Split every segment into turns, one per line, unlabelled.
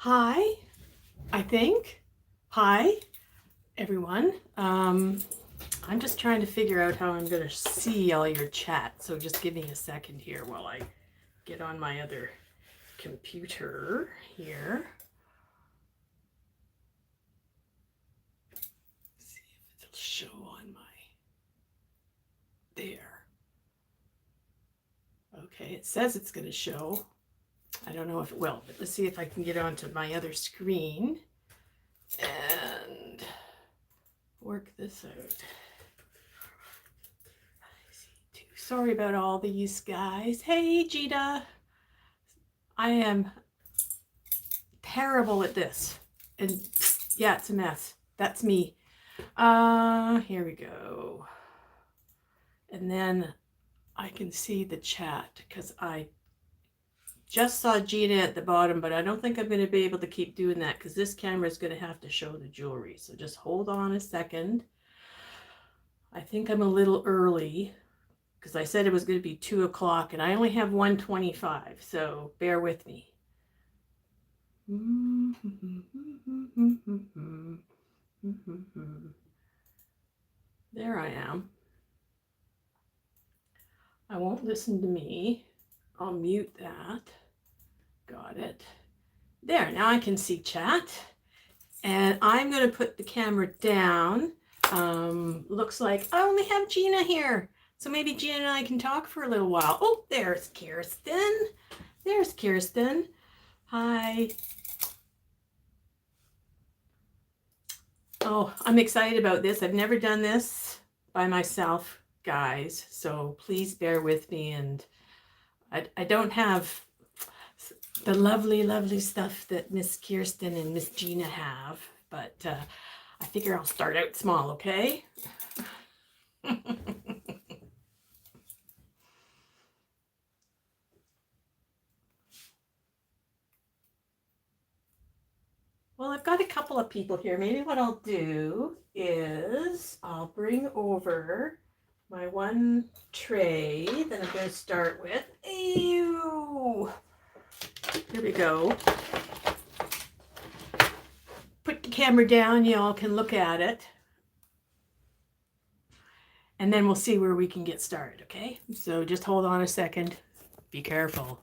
Hi, I think. Hi, everyone. I'm just trying to figure out how I'm going to see all your chat. So just give me a second here while I get on my other computer here. See if it'll show on my... There. Okay, it says it's going to show. I don't know if it will, but let's see if I can get onto my other screen and work this out. Sorry about all these guys. Hey, Gita. I am terrible at this. And yeah, it's a mess. That's me. Here we go. And then I can see the chat because I just saw Gina at the bottom, but I don't think I'm going to be able to keep doing that because this camera is going to have to show the jewelry. So just hold on a second. I think I'm a little early because I said it was going to be 2 o'clock and I only have 1:25. So bear with me. There I am. I won't listen to me. I'll mute that. Got it. There, now I can see chat. And I'm going to put the camera down. Looks like I only have Gina here. So maybe Gina and I can talk for a little while. Oh, there's Kirsten. There's Kirsten. Hi. Oh, I'm excited about this. I've never done this by myself, guys. So please bear with me. And I don't have the lovely, lovely stuff that Miss Kirsten and Miss Gina have, but I figure I'll start out small, okay? Well, I've got a couple of people here. Maybe what I'll do is I'll bring over my one tray that I'm going to start with. Ew! Here we go. Put the camera down, y'all can look at it. And then we'll see where we can get started, okay? So just hold on a second. Be careful.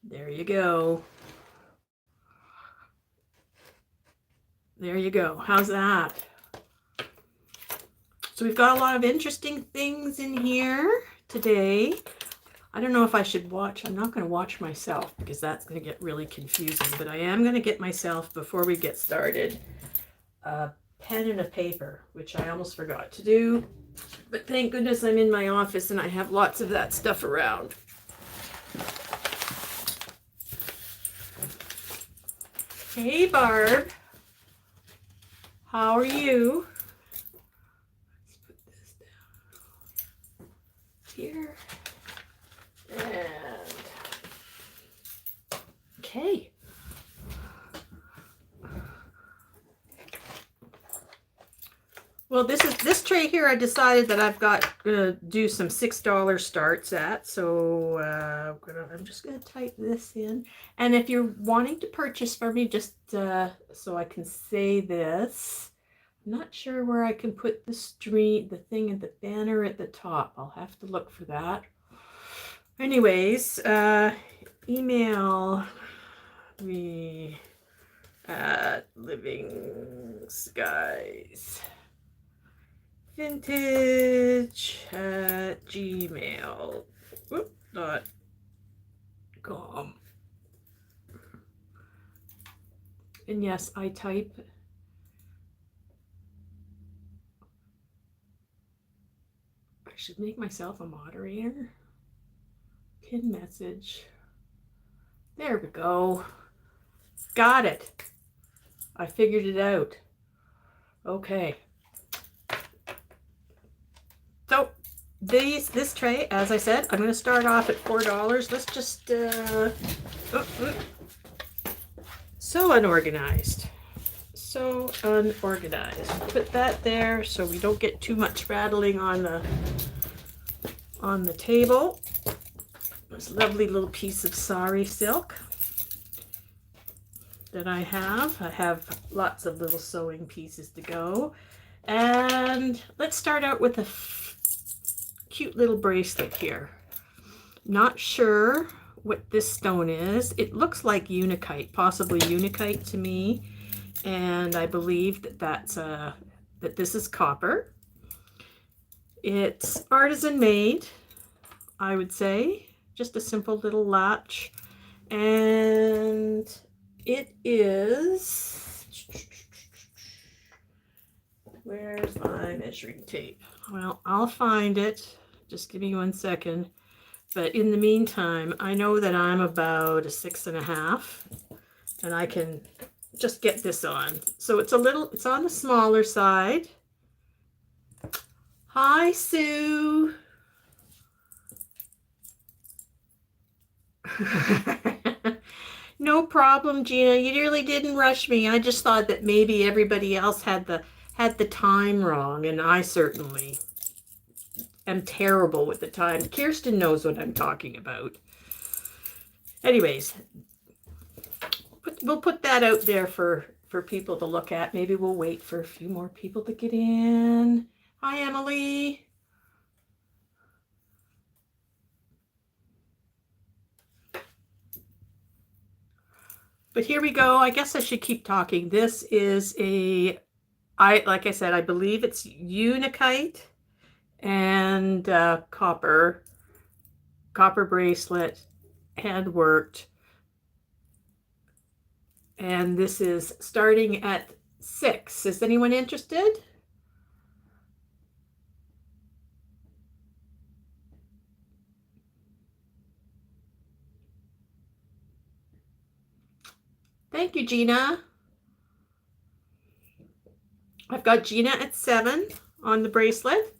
There you go. There you go. How's that? So we've got a lot of interesting things in here today. I don't know if I should watch. I'm not going to watch myself because that's going to get really confusing. But I am going to get myself, before we get started, a pen and a paper, which I almost forgot to do. But thank goodness I'm in my office and I have lots of that stuff around. Hey, Barb. How are you? Let's put this down here. And okay. Well, this tray here I decided that I've got to do some $6 starts at. So I'm just going to type this in. And if you're wanting to purchase from me, just so I can say this, I'm not sure where I can put the thing at the banner at the top. I'll have to look for that. Anyways, email me at Living Skies Vintage at gmail.com. And yes, I type. I should make myself a moderator. Pin message. There we go. Got it. I figured it out. Okay. So this tray, as I said, I'm going to start off at $4. Let's just so unorganized. So unorganized. Put that there so we don't get too much rattling on the table. this lovely little piece of sari silk that I have. I have lots of little sewing pieces to go. And let's start out with a cute little bracelet here. Not sure what this stone is. It looks like Unikite, possibly Unikite to me. And I believe that that this is copper. It's artisan made, I would say. Just a simple little latch. And it is, where's my measuring tape? Well, I'll find it. Just give me 1 second. But in the meantime, I know that I'm about a 6.5, and I can just get this on. So it's on the smaller side. Hi, Sue. No problem, Gina. You really didn't rush me. I just thought that maybe everybody else had the time wrong, and I certainly am terrible with the time. Kirsten knows what I'm talking about. Anyways, we'll put that out there for people to look at. Maybe we'll wait for a few more people to get in. Hi, Emily. But here we go. I guess I should keep talking. This is like I said, I believe it's Unikite and copper bracelet, hand worked. And this is starting at 6. Is anyone interested? Thank you, Gina. I've got Gina at 7 on the bracelet.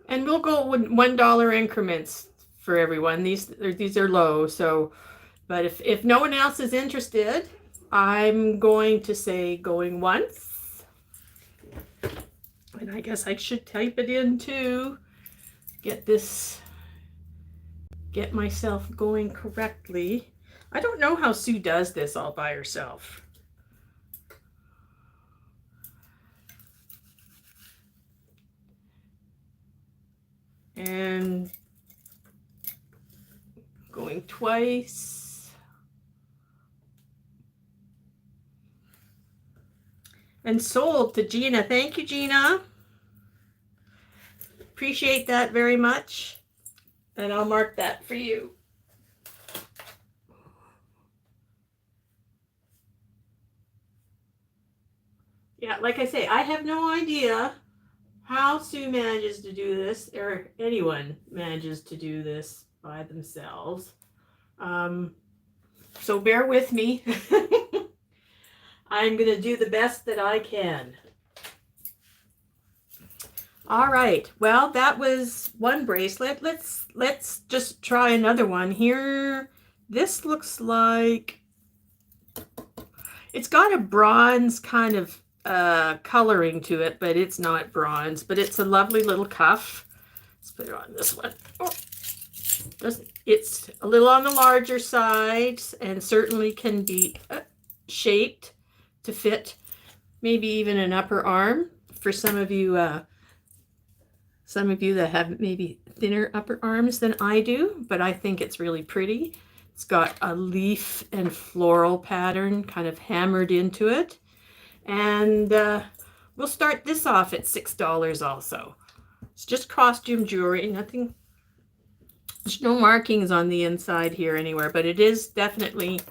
And we'll go with $1 increments for everyone. These are low, so, but if no one else is interested, I'm going to say going once. And I guess I should type it in too. Get myself going correctly. I don't know how Sue does this all by herself. And going twice. And sold to Gina. Thank you, Gina. Appreciate that very much. And I'll mark that for you. Yeah, like I say, I have no idea how Sue manages to do this, or anyone manages to do this by themselves. So bear with me. I'm going to do the best that I can. All right. Well, that was one bracelet. Let's just try another one here. This looks like it's got a bronze kind of coloring to it, but it's not bronze, but it's a lovely little cuff. Let's put it on this one. Oh, it's a little on the larger side and certainly can be shaped to fit maybe even an upper arm for some of you that have maybe thinner upper arms than I do, but I think it's really pretty. It's got a leaf and floral pattern kind of hammered into it. And we'll start this off at $6 also. It's just costume jewelry, nothing. There's no markings on the inside here anywhere, but it is definitely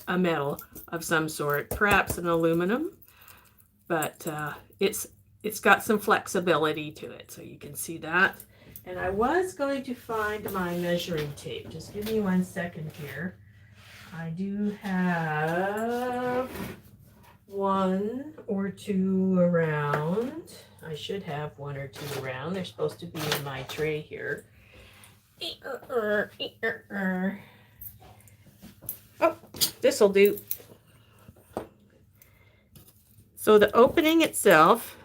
a metal of some sort, perhaps an aluminum, but it's got some flexibility to it, so you can see that. And I was going to find my measuring tape. Just give me 1 second here. I do have 1 or 2 around. I should have 1 or 2 around. They're supposed to be in my tray here. Oh, this'll do. So the opening itself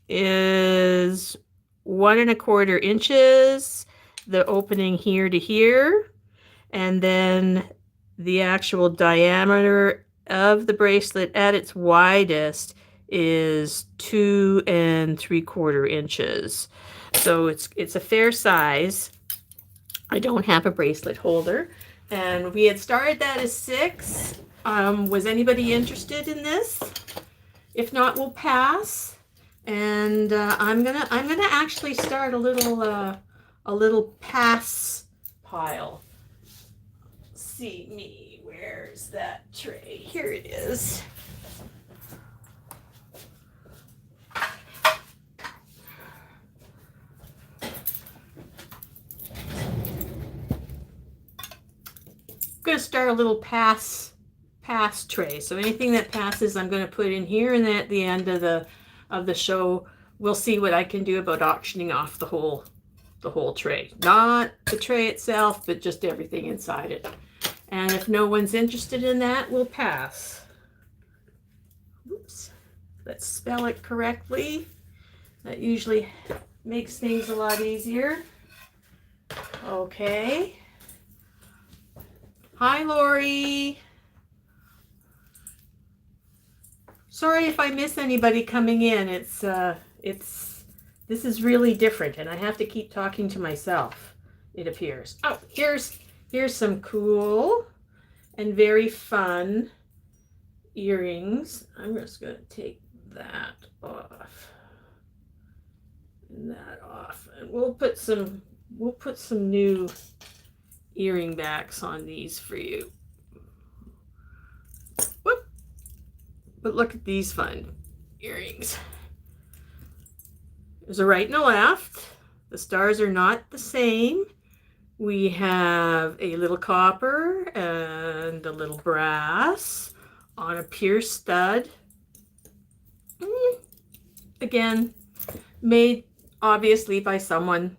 is 1¼ inches, the opening here to here, and then the actual diameter of the bracelet at its widest is 2¾ inches. So it's a fair size. I don't have a bracelet holder, and we had started that as 6. Was anybody interested in this? If not, we'll pass. And I'm gonna actually start a little pass pile. See me, where's that tray? Here it is. I'm going to start a little pass tray. So anything that passes, I'm going to put in here, and then at the end of the show, we'll see what I can do about auctioning off the whole tray. Not the tray itself, but just everything inside it. And if no one's interested in that, we'll pass. Oops. Let's spell it correctly. That usually makes things a lot easier. Okay. Hi, Lori. Sorry if I miss anybody coming in. This is really different, and I have to keep talking to myself, it appears. Oh, here's some cool and very fun earrings. I'm just going to take that off and that off, and we'll put some new earring backs on these for you. Whoop. But look at these fun earrings. There's a right and a left. The stars are not the same. We have a little copper and a little brass on a pure stud. Again, made obviously by someone,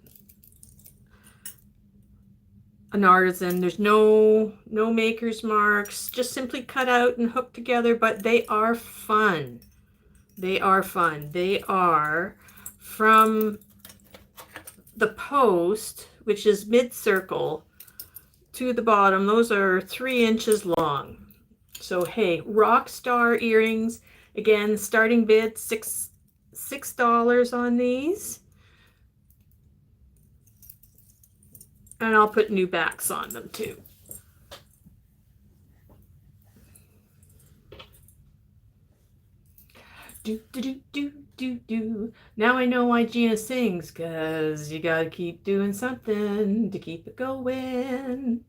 an artisan. There's no maker's marks, just simply cut out and hooked together, but they are fun. They are fun. They are from the post, which is mid-circle, to the bottom. Those are 3 inches long. So hey, rock star earrings. Again, starting bid $6 on these. And I'll put new backs on them too. Do, do, do, do, do, do. Now I know why Gina sings, because you gotta keep doing something to keep it going.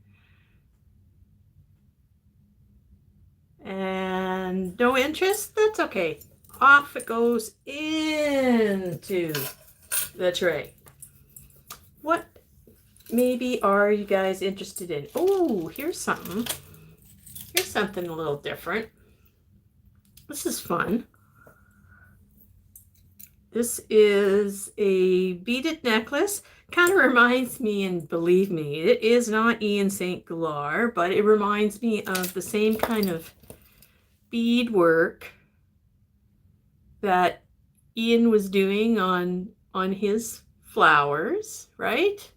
And no interest? That's okay. Off it goes into the tray. What maybe are you guys interested in? Oh, here's something. Here's something a little different. This is fun. This is a beaded necklace. Kind of reminds me, and believe me, it is not Ian St. Gallar, but it reminds me of the same kind of bead work that Ian was doing on his flowers, right?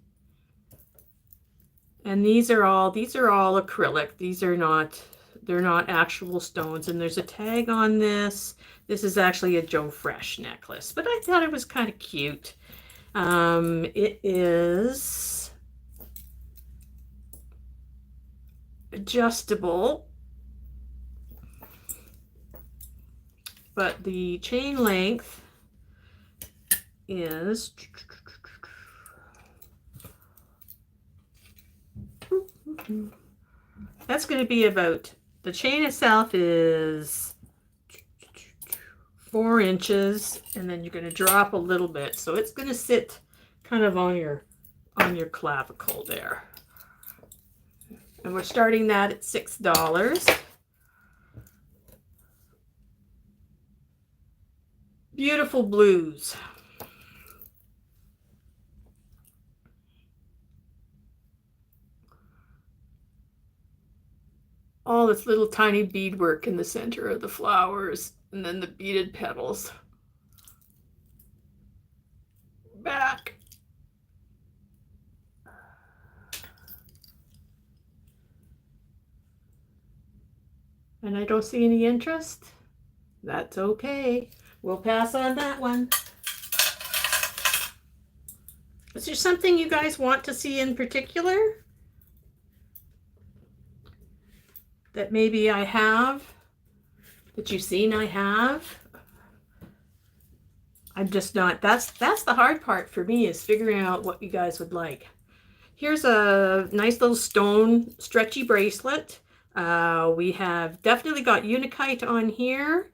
And these are all acrylic. They're not actual stones. And there's a tag on this. This is actually a Joe Fresh necklace, but I thought it was kind of cute. It is adjustable, but the chain length is that's going to be about, the chain itself is 4 inches, and then you're going to drop a little bit, so it's going to sit kind of on your clavicle there. And we're starting that at $6. Beautiful blues. All this little tiny beadwork in the center of the flowers. And then the beaded petals. Back. And I don't see any interest. That's okay. We'll pass on that one. Is there something you guys want to see in particular that maybe I have, that you've seen I have? I'm just not, that's the hard part for me, is figuring out what you guys would like. Here's a nice little stone stretchy bracelet. We have definitely got Unikite on here.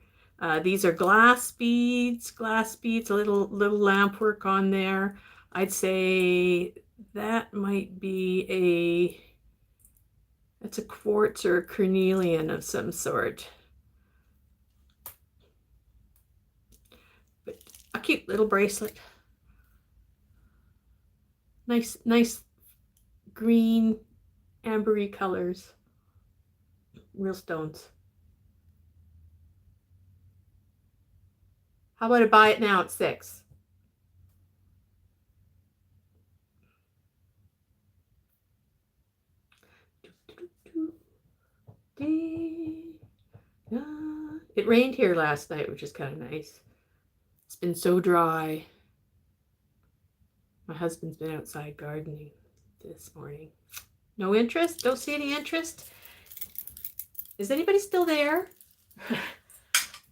These are glass beads, a little lampwork on there. I'd say that might be that's a quartz or a carnelian of some sort. But a cute little bracelet. Nice green, ambery colors. Real stones. How about I buy it now at $6? It rained here last night, which is kind of nice. It's been so dry. My husband's been outside gardening this morning. No interest? Don't see any interest? Is anybody still there?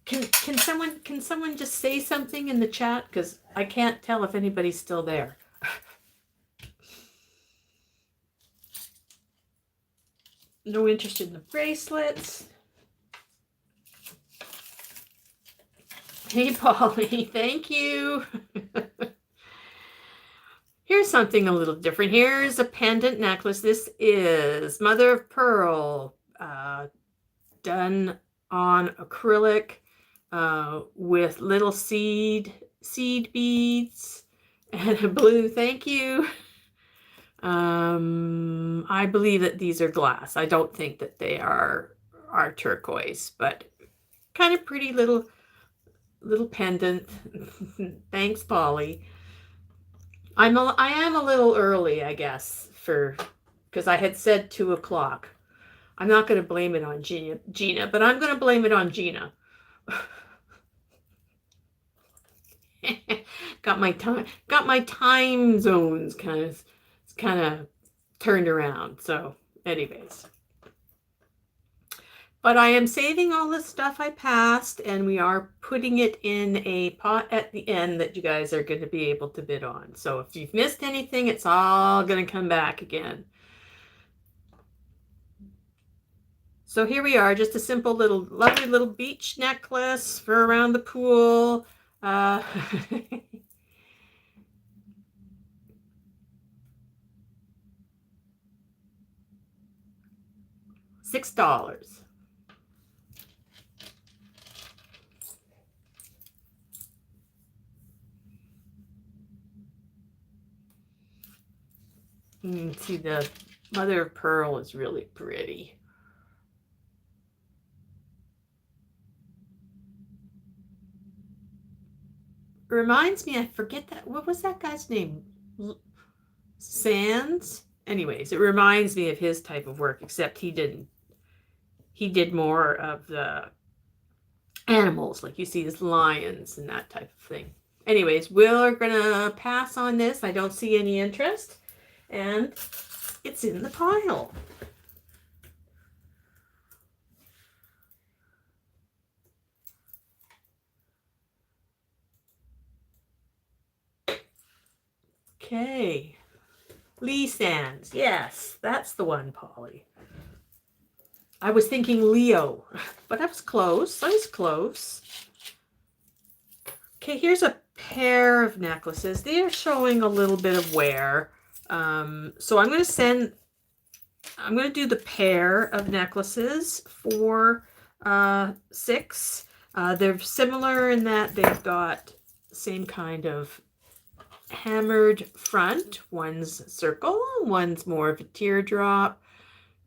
Can someone just say something in the chat? Because I can't tell if anybody's still there. No interest in the bracelets. Hey, Polly, thank you. Here's something a little different. Here's a pendant necklace. This is mother of pearl, done on acrylic with little seed beads and a blue. Thank you. I believe that these are glass. I don't think that they are turquoise, but kind of pretty little pendant. Thanks, Polly. I am a little early, I guess, because I had said 2 o'clock. I'm not going to blame it on Gina, but I'm going to blame it on Gina. got my time zones kind of turned around. So, anyways. But I am saving all the stuff I passed, and we are putting it in a pot at the end that you guys are going to be able to bid on. So if you've missed anything, it's all going to come back again. So here we are, just a simple lovely little beach necklace for around the pool. $6. See, the mother of pearl is really pretty. Reminds me, I forget that. What was that guy's name? Sands? Anyways, it reminds me of his type of work, except he didn't. He did more of the animals, like you see his lions and that type of thing. Anyways, we're gonna pass on this. I don't see any interest. And it's in the pile. Okay. Lee Sands. Yes, that's the one, Polly. I was thinking Leo, but I was close. Okay, here's a pair of necklaces. They are showing a little bit of wear. So I'm going to do the pair of necklaces for $6. They're similar in that they've got the same kind of hammered front. One's circle, one's more of a teardrop.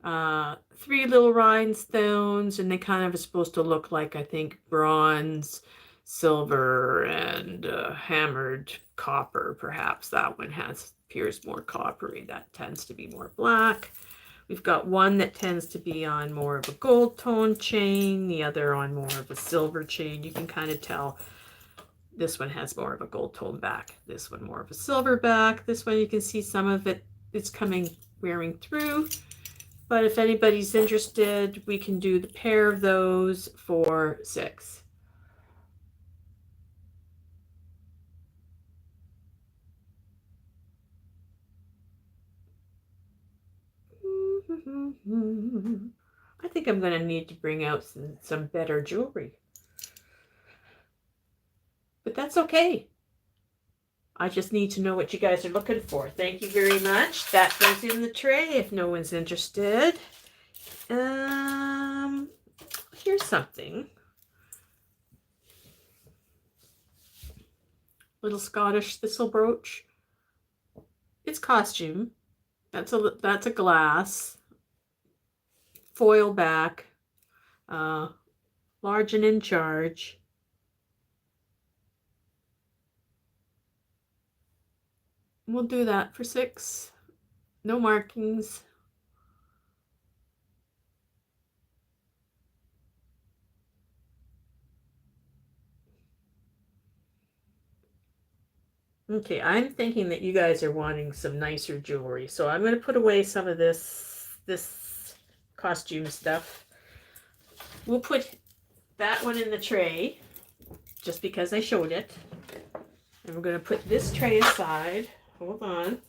3 little rhinestones, and they kind of are supposed to look like, I think, bronze, silver, and hammered copper. Perhaps that one appears more coppery. That tends to be more black. We've got one that tends to be on more of a gold tone chain, the other on more of a silver chain. You can kind of tell this one has more of a gold tone back, this one more of a silver back. This one you can see some of it is wearing through. But if anybody's interested, we can do the pair of those for $6. I think I'm going to need to bring out some better jewelry. But that's okay. I just need to know what you guys are looking for. Thank you very much. That goes in the tray if no one's interested. Here's something. Little Scottish thistle brooch. It's costume. That's a glass. Foil back. Large and in charge. We'll do that for $6. No markings. Okay, I'm thinking that you guys are wanting some nicer jewelry, so I'm going to put away some of this costume stuff. We'll put that one in the tray, just because I showed it. And we're going to put this tray aside. Hold on.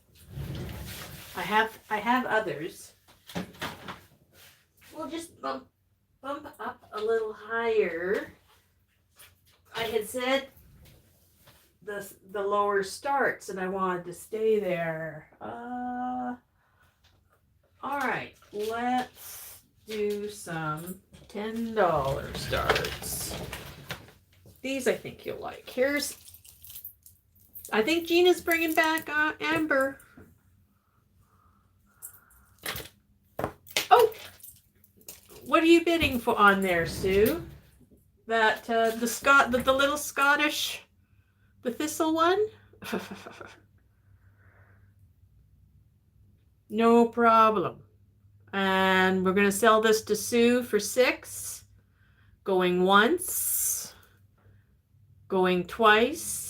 I have others. We'll just bump up a little higher. I had said the lower starts, and I wanted to stay there. All right, let's do some $10 starts. These I think you'll like. I think Gina's bringing back amber. Oh, what are you bidding for on there, Sue? That the little Scottish, the thistle one? No problem. And we're going to sell this to Sue for $6. Going once. Going twice.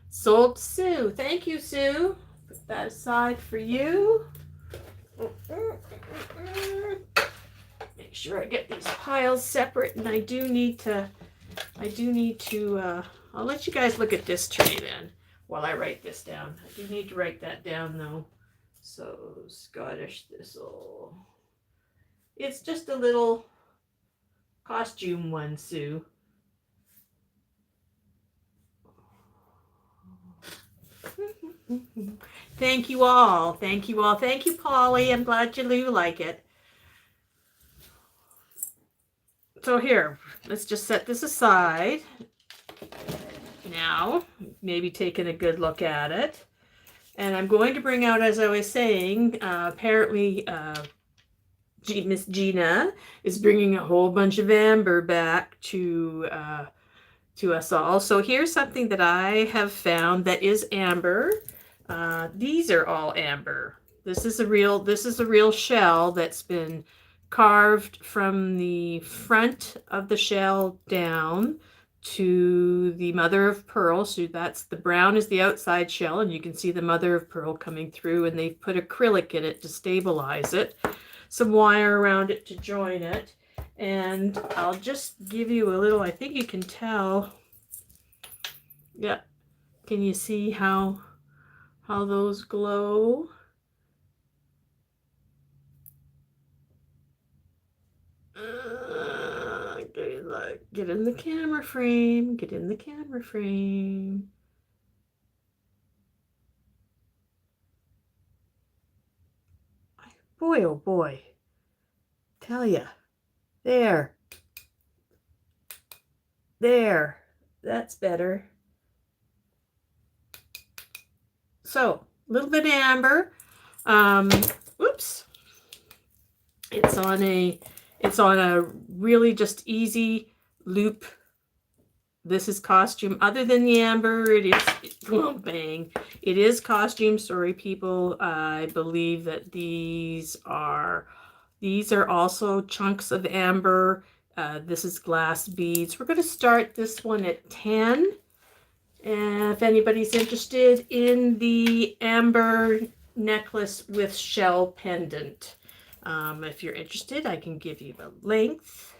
Sold to Sue. Thank you, Sue. Put that aside for you. Make sure I get these piles separate, and I do need to I'll let you guys look at this tray then while I write this down. I do need to write that down though. So Scottish thistle. It's just a little costume one, Sue. Thank you all. Thank you all. Thank you, Polly. I'm glad you like it. So here, let's just set this aside. Now, maybe taking a good look at it. And I'm going to bring out, as I was saying, apparently Miss Gina is bringing a whole bunch of amber back to us all. So here's something that I have found that is amber. These are all amber. This is a real shell that's been carved from the front of the shell down to the mother of pearl. So that's the brown is the outside shell, and you can see the mother of pearl coming through, and they've put acrylic in it to stabilize it, some wire around it to join it. And I'll just give you a little, I think you can tell. Yeah, can you see how those glow? Get in the camera frame. Get in the camera frame. Boy, oh boy. Tell ya. There. There. That's better. So, a little bit of amber. Oops. It's on a really just easy loop. This is costume. Other than the amber, it is, well, bang. It is costume. Sorry, people. I believe that these are also chunks of amber. This is glass beads. We're going to start this one at 10. And if anybody's interested in the amber necklace with shell pendant, if you're interested, I can give you the length.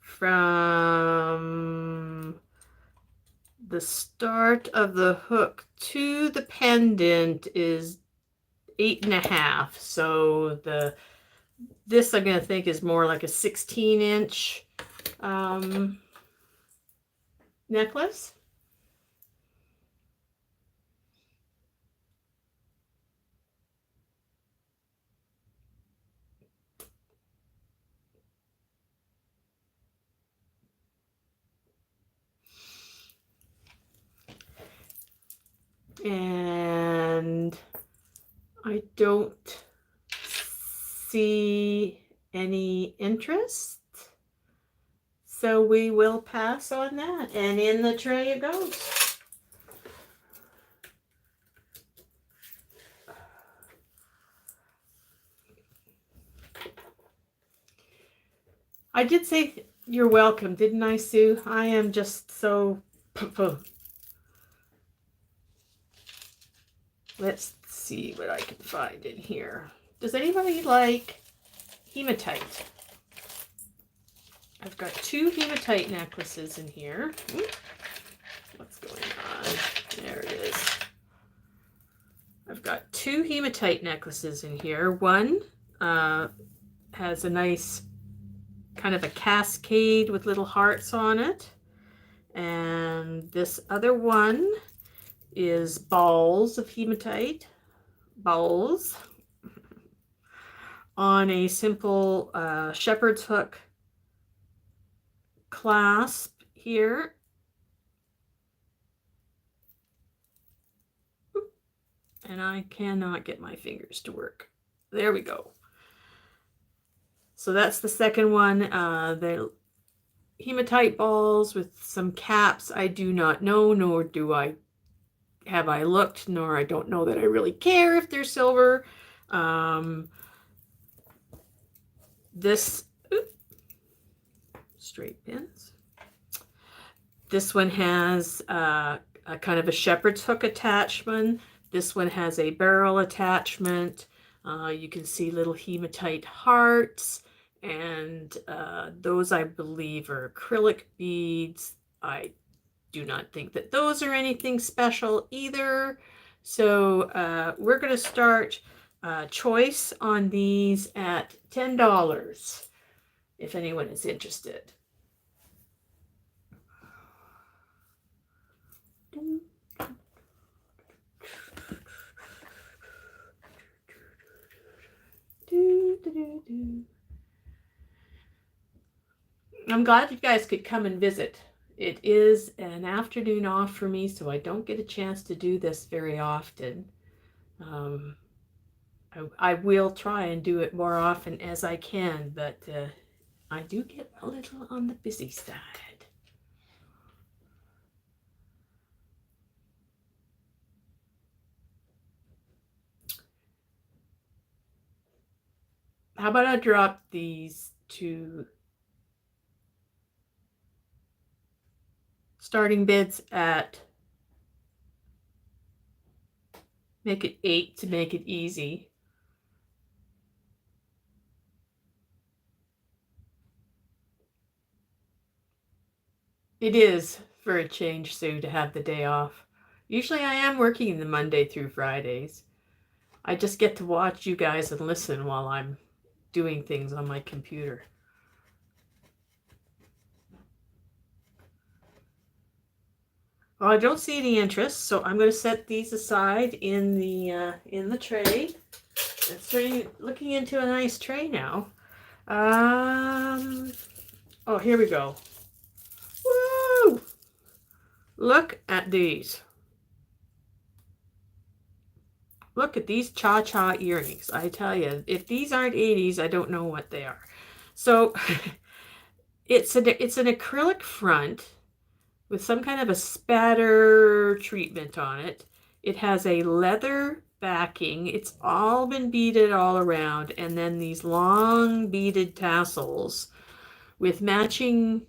From the start of the hook to the pendant is 8.5. So this I'm going to think is more like a 16-inch necklace. And I don't see any interest, so we will pass on that, and in the tray it goes. I did say you're welcome, didn't I, Sue? I am just so let's see what I can find in here. Does anybody like hematite? I've got 2 hematite necklaces in here. What's going on? There it is. I've got 2 hematite necklaces in here. One has a nice kind of a cascade with little hearts on it. And this other one is balls of hematite. Balls. On a simple shepherd's hook clasp here. And I cannot get my fingers to work. There we go. So that's the second one. The hematite balls with some caps. I do not know, nor have I looked, nor I don't know that I really care if they're silver. This straight pins. This one has a kind of a shepherd's hook attachment. This one has a barrel attachment. You can see little hematite hearts, and those I believe are acrylic beads. I do not think that those are anything special either. So we're going to start choice on these at $10 if anyone is interested. I'm glad you guys could come and visit. It is an afternoon off for me, so I don't get a chance to do this very often. I will try and do it more often as I can, but I do get a little on the busy side. How about I drop these to starting bids at, make it 8 to make it easy. It is for a change, Sue, to have the day off. Usually I am working the Monday through Fridays. I just get to watch you guys and listen while I'm doing things on my computer. Well, I don't see any interest, so I'm going to set these aside in the tray. It's looking into a nice tray now. Oh, here we go. Woo! Look at these. look at these cha-cha earrings. I tell you, if these aren't 80s, I don't know what they are. So it's an acrylic front with some kind of a spatter treatment on it. It has a leather backing. It's all been beaded all around, and then these long beaded tassels with matching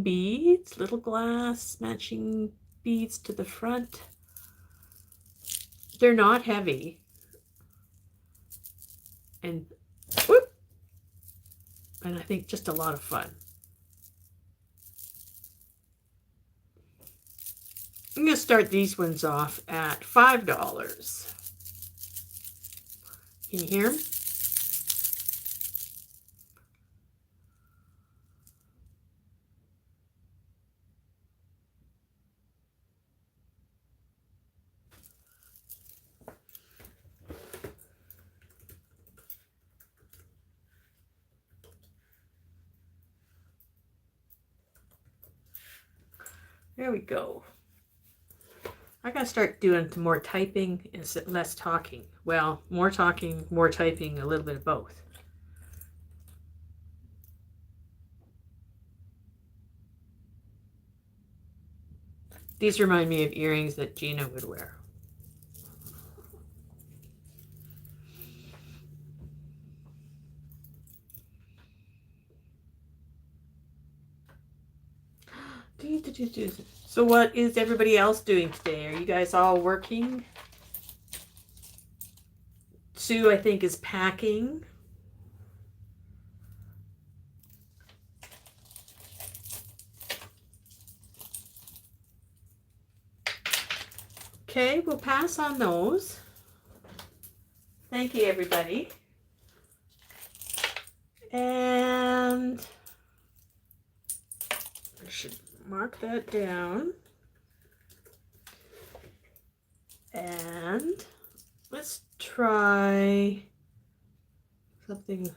beads, little glass matching beads to the front. They're not heavy. And whoop, and I think just a lot of fun. I'm going to start these ones off at $5. Can you hear them? There we go. I gotta start doing some more typing and less talking. Well, more talking, more typing, a little bit of both. These remind me of earrings that Gina would wear. So what is everybody else doing today? Are you guys all working? Sue, I think, is packing. Okay, we'll pass on those. Thank you, everybody. And I should mark that down. And let's try something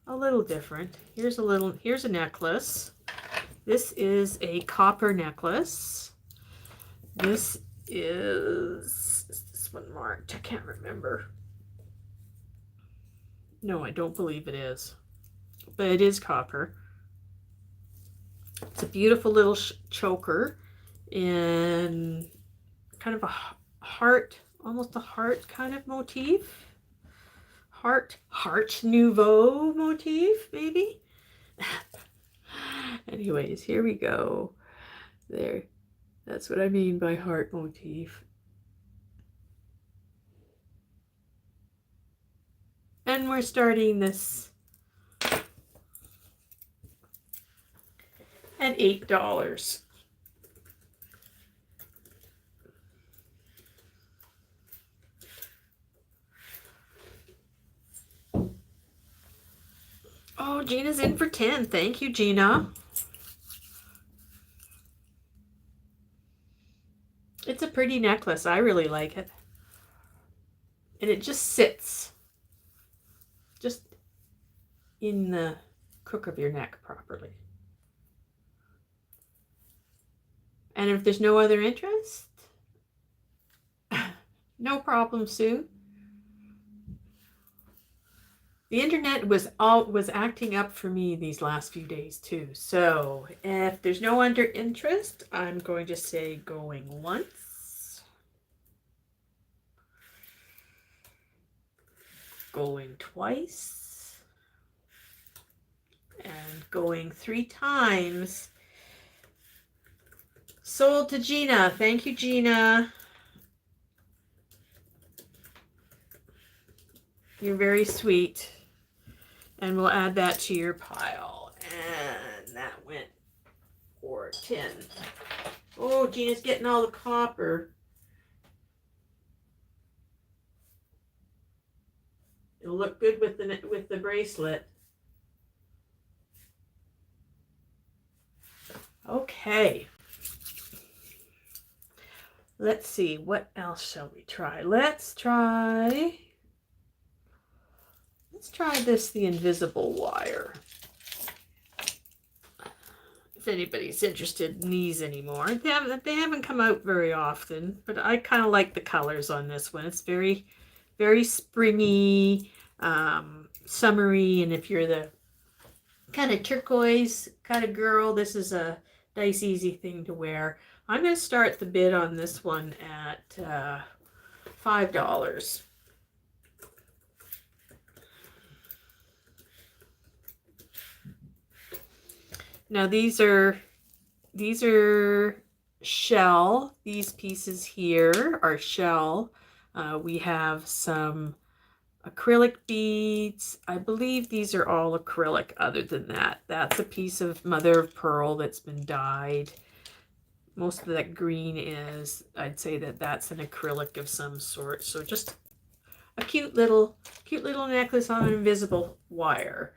a little different. Here's a necklace. This is a copper necklace. Is this one marked? I can't remember. No, I don't believe it is. But it is copper. It's a beautiful little choker in kind of a heart, almost a heart kind of motif. Heart Nouveau motif, maybe? Anyways, here we go. There. That's what I mean by heart motif. And we're starting this at $8. Oh, Gina's in for 10. Thank you, Gina. It's a pretty necklace. I really like it. And it just sits just in the crook of your neck properly. And if there's no other interest, no problem, Sue. The internet was acting up for me these last few days too. So if there's no other interest, I'm going to say going once, going twice, and going 3 times. Sold to Gina. Thank you, Gina. You're very sweet. And we'll add that to your pile. And that went for 10. Oh, Gina's getting all the copper. It'll look good with the bracelet. Okay. Let's see, what else shall we try? Let's try this, the invisible wire. If anybody's interested in these anymore. They haven't come out very often, but I kind of like the colors on this one. It's very, very springy, summery, and if you're the kind of turquoise kind of girl, this is a nice, easy thing to wear. I'm going to start the bid on this one at $5. Now these are shell. These pieces here are shell. We have some acrylic beads. I believe these are all acrylic. Other than that, that's a piece of mother of pearl that's been dyed. Most of that green is, I'd say that that's an acrylic of some sort. So just a cute little necklace on an invisible wire.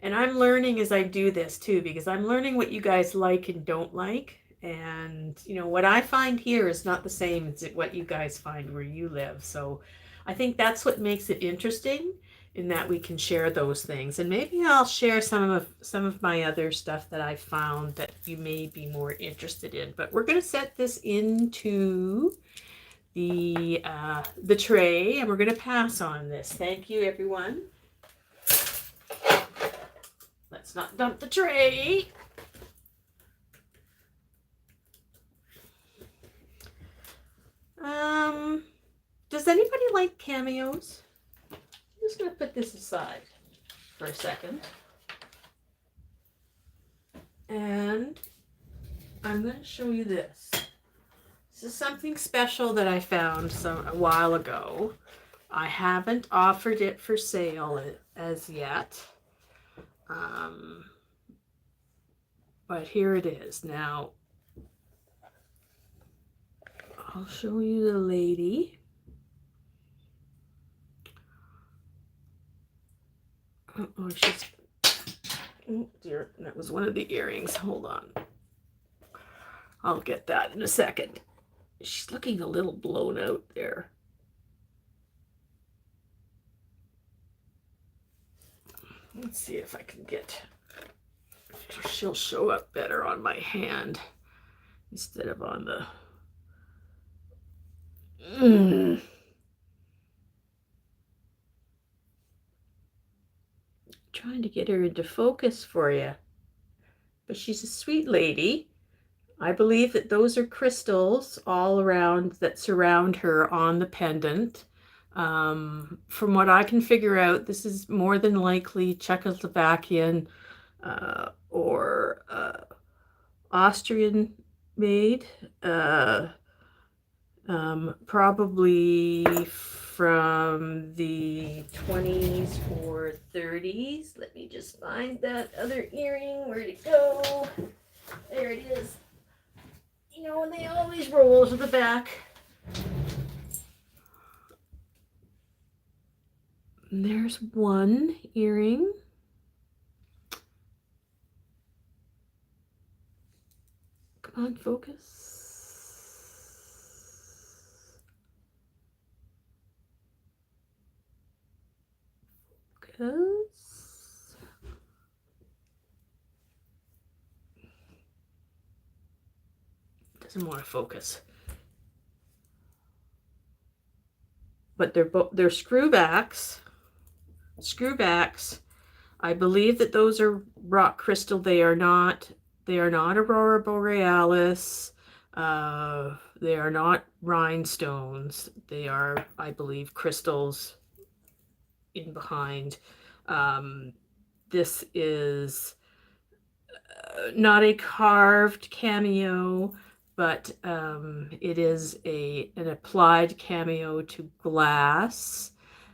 And I'm learning as I do this too, because I'm learning what you guys like and don't like. And, you know, what I find here is not the same as what you guys find where you live. So I think that's what makes it interesting, in that we can share those things. And maybe I'll share some of my other stuff that I found that you may be more interested in. But we're going to set this into the tray, and we're going to pass on this. Thank you, everyone. Let's not dump the tray. Does anybody like cameos? I'm just going to put this aside for a second. And I'm going to show you this. This is something special that I found a while ago. I haven't offered it for sale as yet. But here it is. Now, I'll show you the lady. Oh, oh dear, that was one of the earrings. Hold on. I'll get that in a second. She's looking a little blown out there. Let's see if I can get, she'll show up better on my hand instead of on the, Trying to get her into focus for you. But she's a sweet lady. I believe that those are crystals all around that surround her on the pendant. From what I can figure out, this is more than likely Czechoslovakian or Austrian made. Probably from the 20s or 30s. Let me just find that other earring. Where'd it go? There it is. You know, and they always roll to the back. And there's one earring. Come on, focus. Focus. Doesn't want to focus. But they're screwbacks. I believe that those are rock crystal. They are not Aurora Borealis. They are not rhinestones. They are, I believe, crystals in behind. This is not a carved cameo, but it is an applied cameo to glass.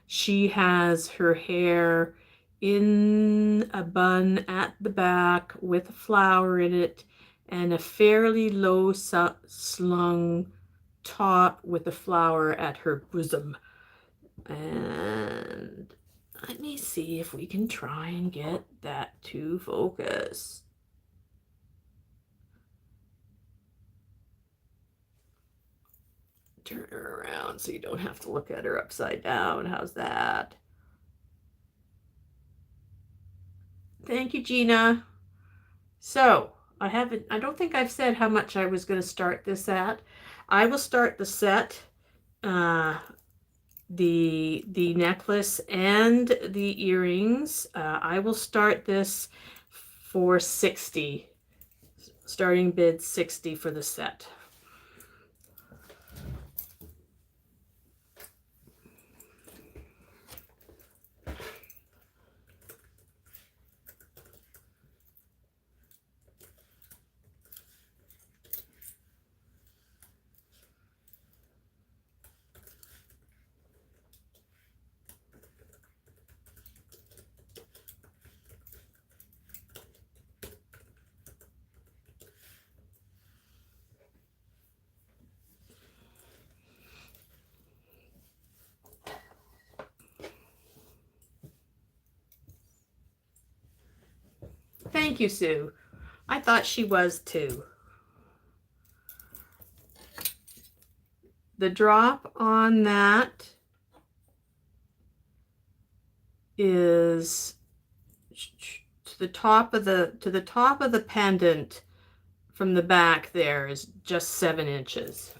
She has her hair in a bun at the back with a flower in it and a fairly low slung top with a flower at her bosom. And let me see if we can try and get that to focus. Turn her around so you don't have to look at her upside down. How's that? Thank you, Gina. So I don't think I've said how much I was going to start this at. I will start the set, the necklace and the earrings. I will start this for 60. Starting bid 60 for the set. Thank you, Sue. I thought she was too. The drop on that is to the top of the pendant from the back. There is just 7 inches.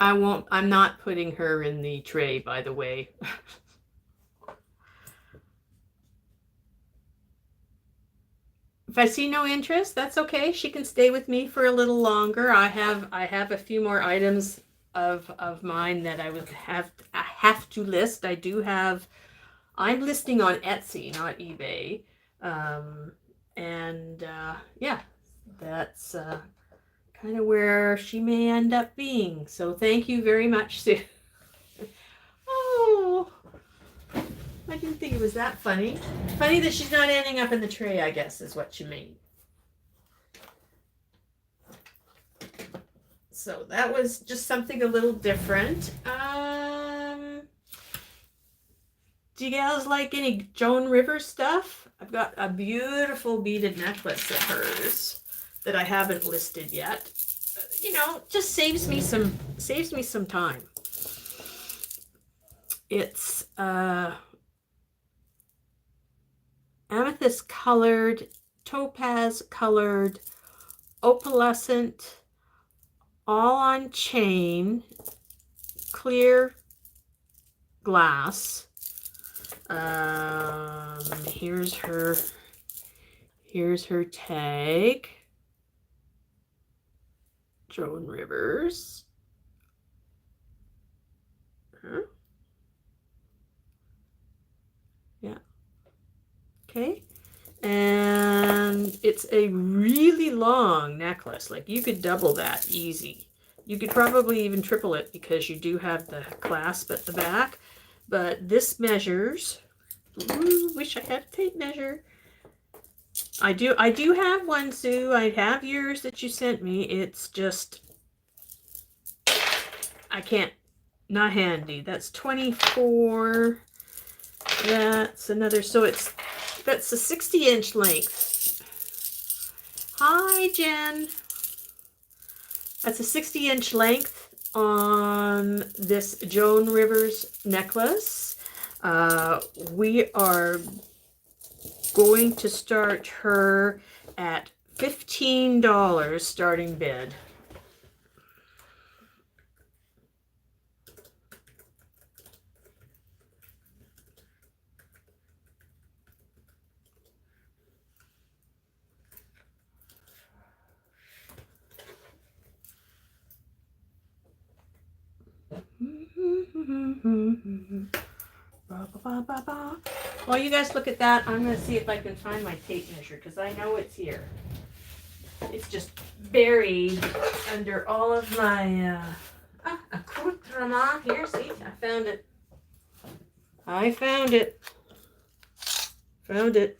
I'm not putting her in the tray, by the way. If I see no interest, that's okay. She can stay with me for a little longer. I have a few more items of mine that I have to list. I'm listing on Etsy, not eBay. Yeah, that's kind of where she may end up being. So thank you very much, Sue. Oh, I didn't think it was that funny. Funny that she's not ending up in the tray, I guess, is what you mean. So that was just something a little different. Do you guys like any Joan Rivers stuff? I've got a beautiful beaded necklace of hers that I haven't listed yet. You know, just saves me some time. It's amethyst colored, topaz colored, opalescent, all on chain, clear glass. Here's her tag. Joan Rivers. Huh? Yeah. Okay. And it's a really long necklace. Like, you could double that easy. You could probably even triple it because you do have the clasp at the back. But this measures. Ooh, wish I had a tape measure. I do have one, Sue. I have yours that you sent me. It's just, I can't, not handy. That's 24. That's another, so that's a 60-inch length. Hi, Jen. That's a 60-inch length on this Joan Rivers necklace. We are going to start her at $15 starting bid. While you guys look at that, I'm going to see if I can find my tape measure because I know it's here. It's just buried under all of my accoutrement. Here, see, I found it. I found it. Found it.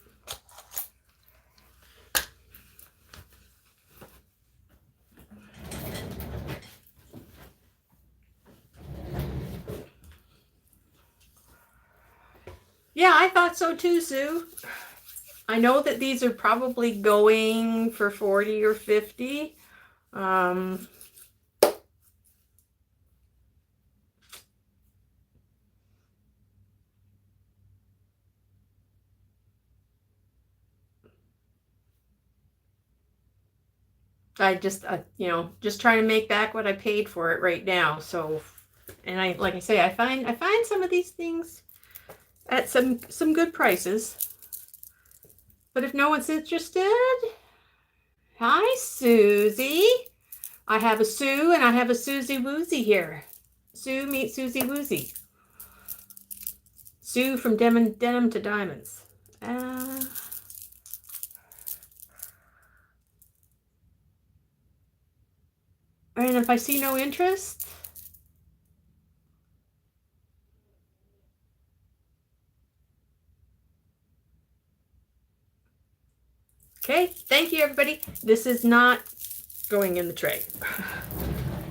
Yeah, I thought so too, Sue. I know that these are probably going for 40 or 50. I just, you know, just trying to make back what I paid for it right now. So, and I, like I say, I find some of these things at some good prices. But if no one's interested, hi, Susie. I have a Sue and I have a Susie Woozy here. Sue meet Susie Woozy. Sue from Denim to Diamonds. And if I see no interest, okay, thank you everybody. This is not going in the tray.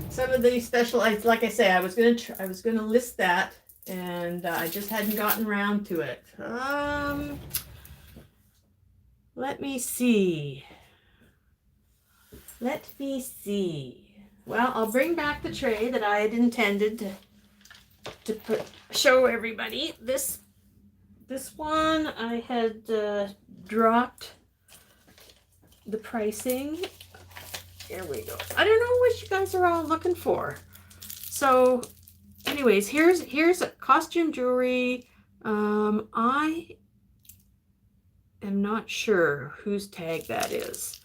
Some of the special, like I say, I was gonna list that, and I just hadn't gotten around to it. Let me see. Well, I'll bring back the tray that I had intended to show everybody. This one I had dropped the pricing. Here we go. I don't know what you guys are all looking for. So anyways, here's a costume jewelry. I am not sure whose tag that is,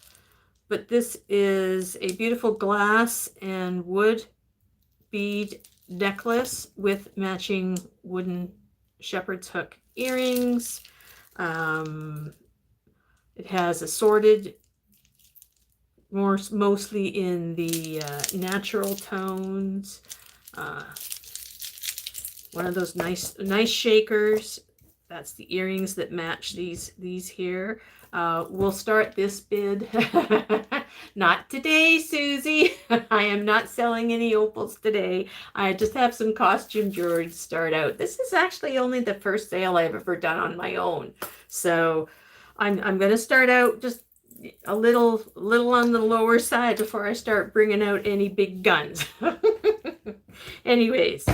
but this is a beautiful glass and wood bead necklace with matching wooden shepherd's hook earrings. It has assorted, mostly in the natural tones. One of those nice shakers. That's the earrings that match these here. We'll start this bid. Not today, Susie. I am not selling any opals today. I just have some costume jewelry to start out. This is actually only the first sale I've ever done on my own. So I'm going to start out just a little on the lower side before I start bringing out any big guns. Anyways,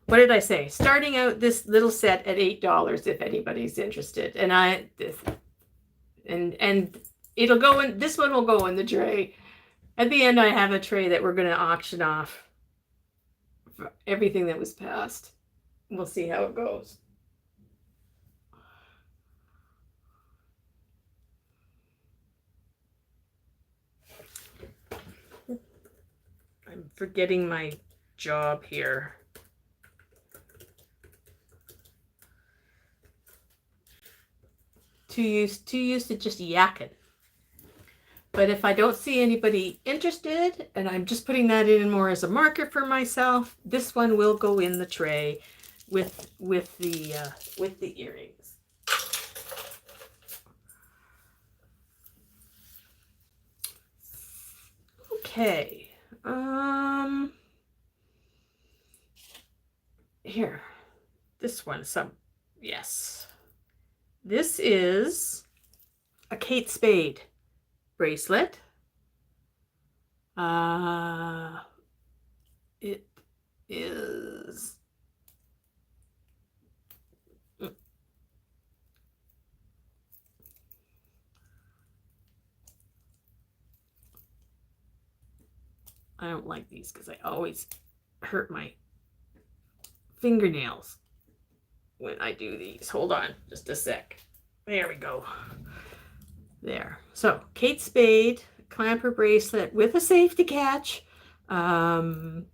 what did I say? Starting out this little set at $8 if anybody's interested. And and it'll go in, this one will go in the tray. At the end I have a tray that we're going to auction off for everything that was passed. We'll see how it goes. I'm forgetting my job here. Too used to just yakking. But if I don't see anybody interested, and I'm just putting that in more as a marker for myself, this one will go in the tray with the earrings. Okay. Here. This one, yes. This is a Kate Spade bracelet. It is I don't like these because I always hurt my fingernails when I do these. Hold on just a sec. There we go. There. So Kate Spade clamper bracelet with a safety catch. You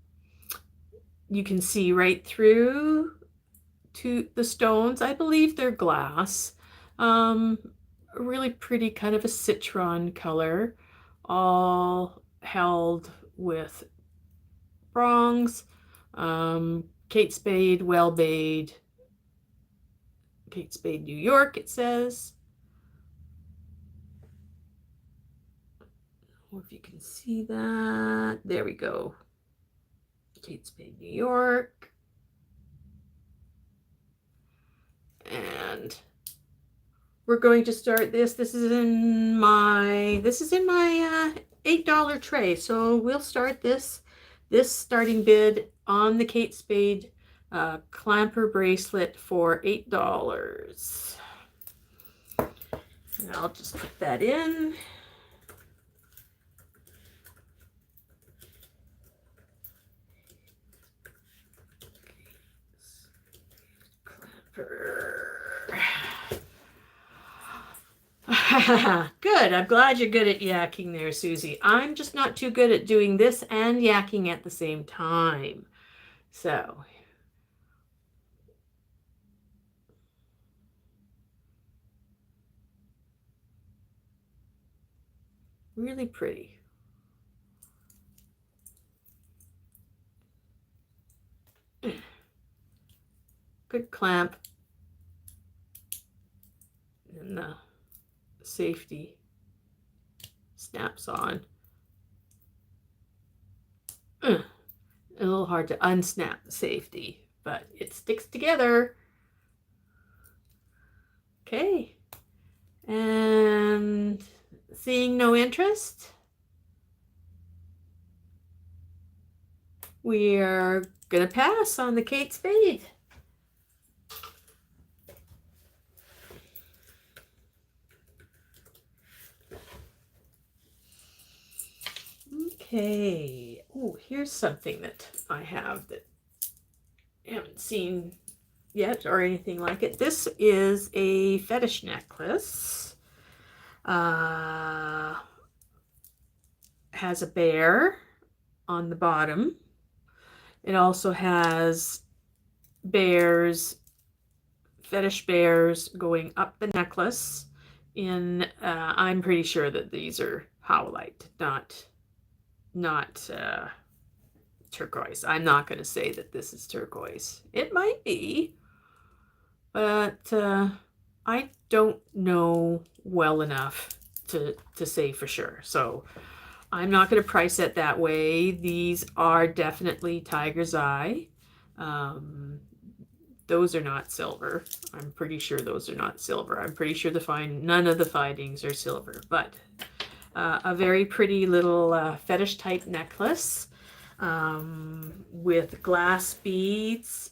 can see right through to the stones. I believe they're glass. A really pretty kind of a citron color, all held with prongs. Kate Spade, well made. Kate Spade, New York, it says. Or if you can see that. There we go. Kate Spade, New York. And we're going to start this. This is in my $8 tray. So we'll start this starting bid on the Kate Spade clamper bracelet for $8. And I'll just put that in. Good. I'm glad you're good at yakking there, Susie. I'm just not too good at doing this and yakking at the same time. So, really pretty. Good clamp. And the safety snaps on. A little hard to unsnap the safety, but it sticks together. Okay. And seeing no interest, we are going to pass on the Kate Spade. Okay. Oh, here's something that I have that I haven't seen yet or anything like it. This is a fetish necklace. Has a bear on the bottom. It also has bears, fetish bears going up the necklace in, I'm pretty sure that these are howlite, not turquoise. I'm not going to say that this is turquoise. It might be, but I don't know well enough to say for sure. So I'm not going to price it that way. These are definitely tiger's eye. Those are not silver. I'm pretty sure those are not silver. I'm pretty sure none of the findings are silver, but a very pretty little fetish type necklace with glass beads.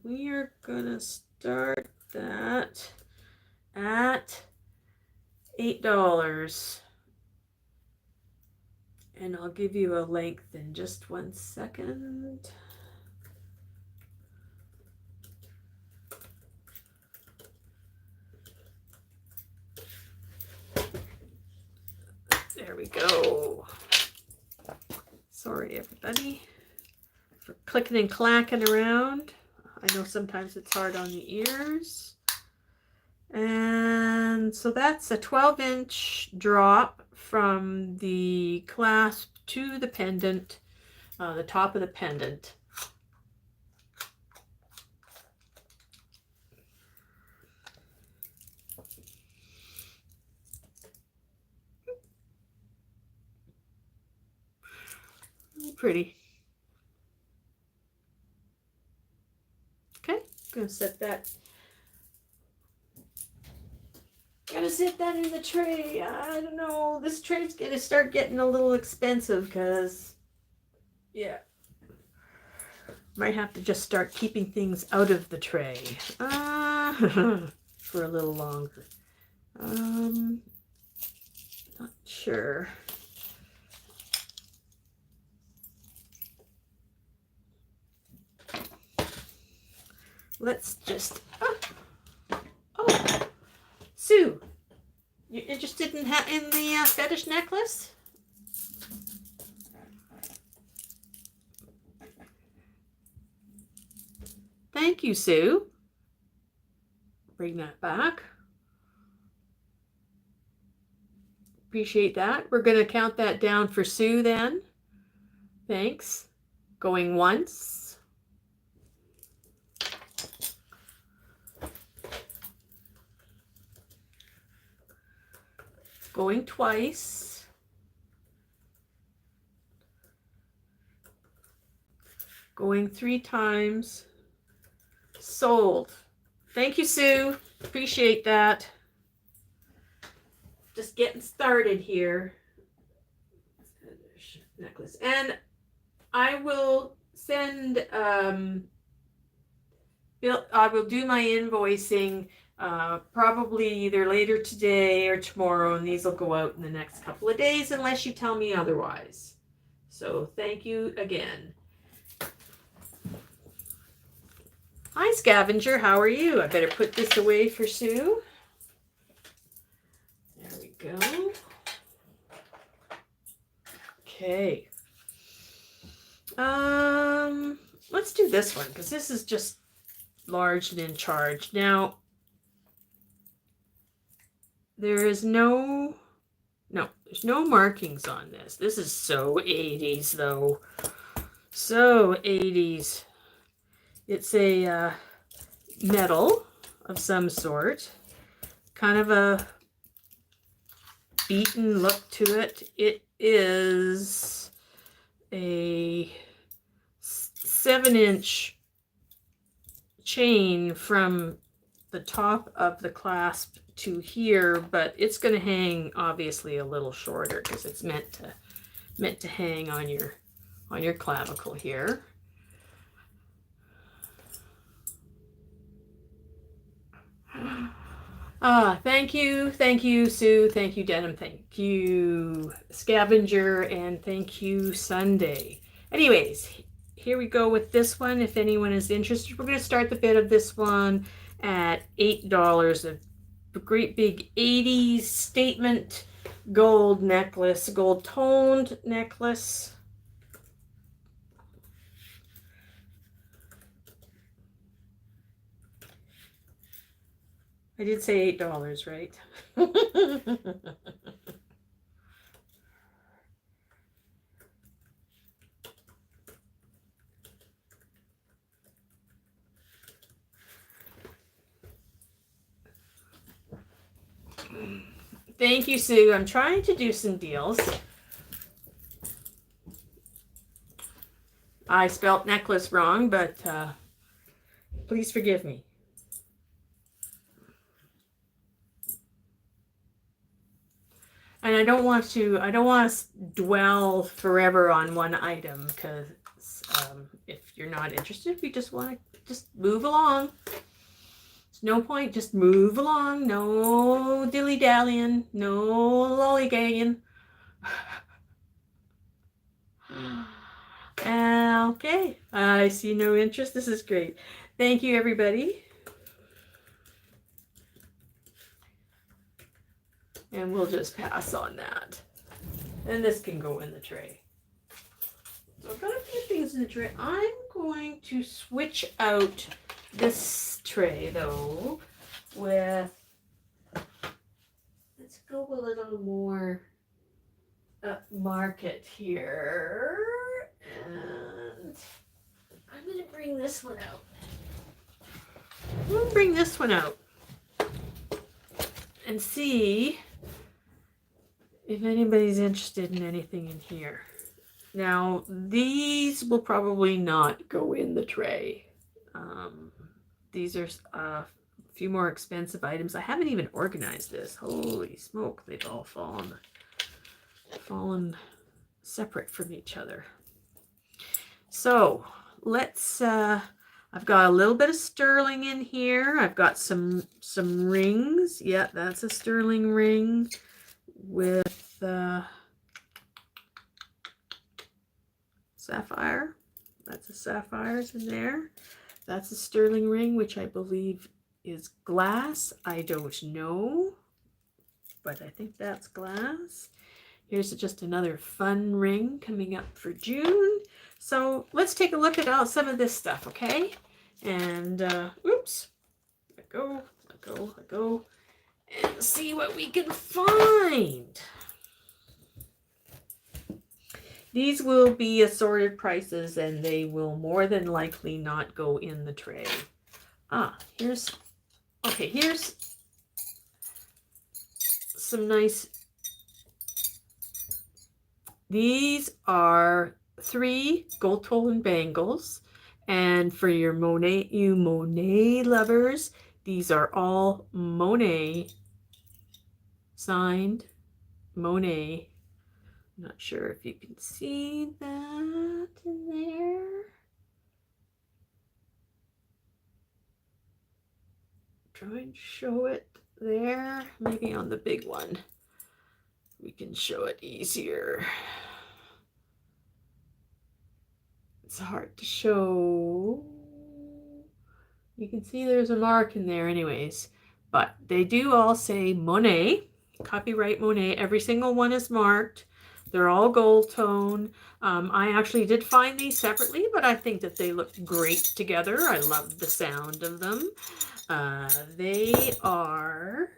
We are gonna start that at $8. And I'll give you a length in just 1 second. There we go. Sorry, everybody, for clicking and clacking around. I know sometimes it's hard on the ears. And so that's a 12-inch drop from the clasp to the pendant, the top of the pendant. Really pretty. Okay, I'm gonna set that. Gotta set that in the tray. I don't know. This tray's gonna start getting a little expensive because, yeah, might have to just start keeping things out of the tray for a little longer. Not sure. Let's just. Oh. Sue, you interested in the fetish necklace? Thank you, Sue. Bring that back. Appreciate that. We're going to count that down for Sue then. Thanks. Going once. Going twice. Going 3 times. Sold. Thank you, Sue. Appreciate that. Just getting started here. Necklace. And I will send, I will do my invoicing probably either later today or tomorrow, and these will go out in the next couple of days unless you tell me otherwise. So thank you again. Hi, Scavenger. How are you? I better put this away for Sue. go. Okay. Let's do this one because this is just large and in charge. Now, there's no markings on this. This is so 80s though. So 80s. It's a metal of some sort. Kind of a beaten look to it. It is a 7-inch chain from the top of the clasp to here, but it's going to hang obviously a little shorter because it's meant to hang on your clavicle here. Thank you, Sue, thank you, Denim, thank you, Scavenger, and thank you, Sunday. Anyways, here we go with this one. If anyone is interested, we're going to start the bid of this one at $8. A great big 80s statement gold necklace, gold toned necklace. I did say $8, right? Thank you, Sue. I'm trying to do some deals. I spelt necklace wrong, but please forgive me. And I don't want to dwell forever on one item because if you're not interested, we just want to move along. There's no point, just move along. No dilly-dallying, no lollygagging. Okay, I see no interest. This is great. Thank you, everybody. And we'll just pass on that. And this can go in the tray. So I've got a few things in the tray. I'm going to switch out this tray though with, let's go a little more upmarket here. And I'm going to bring this one out. I'm going to bring this one out and see if anybody's interested in anything in here. Now, these will probably not go in the tray. These are a few more expensive items. I haven't even organized this. Holy smoke, they've all fallen separate from each other. So let's, I've got a little bit of sterling in here. I've got some rings. Yeah, that's a sterling ring with sapphire. That's a sapphires in there. That's a sterling ring, which I believe is glass. I don't know, but I think that's glass. Here's just another fun ring coming up for June. So let's take a look at some of this stuff, okay? And oops, let go, and see what we can find. These will be assorted prices and they will more than likely not go in the tray. Here's some nice, these are 3 gold tone bangles, and for your Monet lovers, these are all Monet, signed Monet. I'm not sure if you can see that in there. Try and show it there. Maybe on the big one we can show it easier. It's hard to show. You can see there's a mark in there anyways, but they do all say Monet. Copyright Monet. Every single one is marked. They're all gold tone. I actually did find these separately, but I think that they look great together. I love the sound of them. They are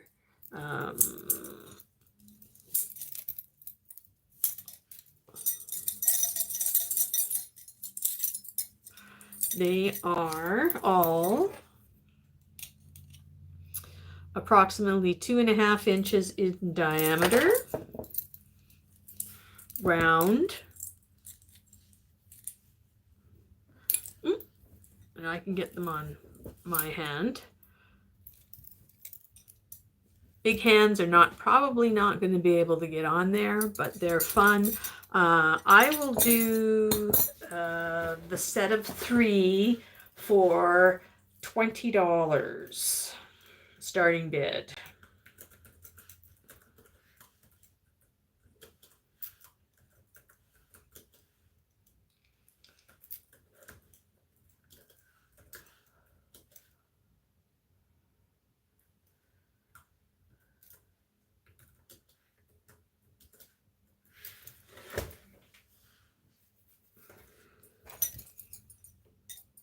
all approximately 2.5 inches in diameter, round, and I can get them on my hand. Big hands are probably not going to be able to get on there, but they're fun. I will do the set of 3 for $20 starting bid.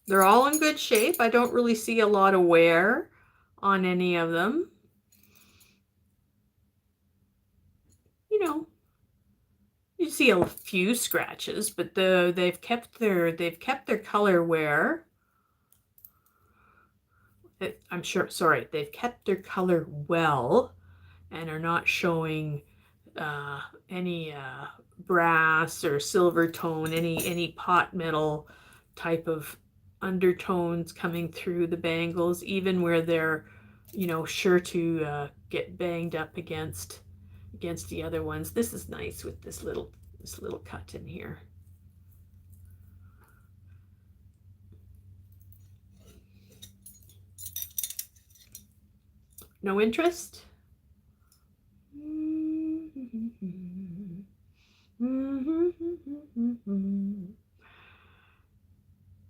They're all in good shape. I don't really see a lot of wear on any of them. You know, you see a few scratches, but they've kept their color wear. I'm sure. Sorry, they've kept their color well, and are not showing any brass or silver tone, any pot metal type of undertones coming through the bangles, even where they're, you know, sure to get banged up against the other ones. This is nice with this little cut in here. No interest?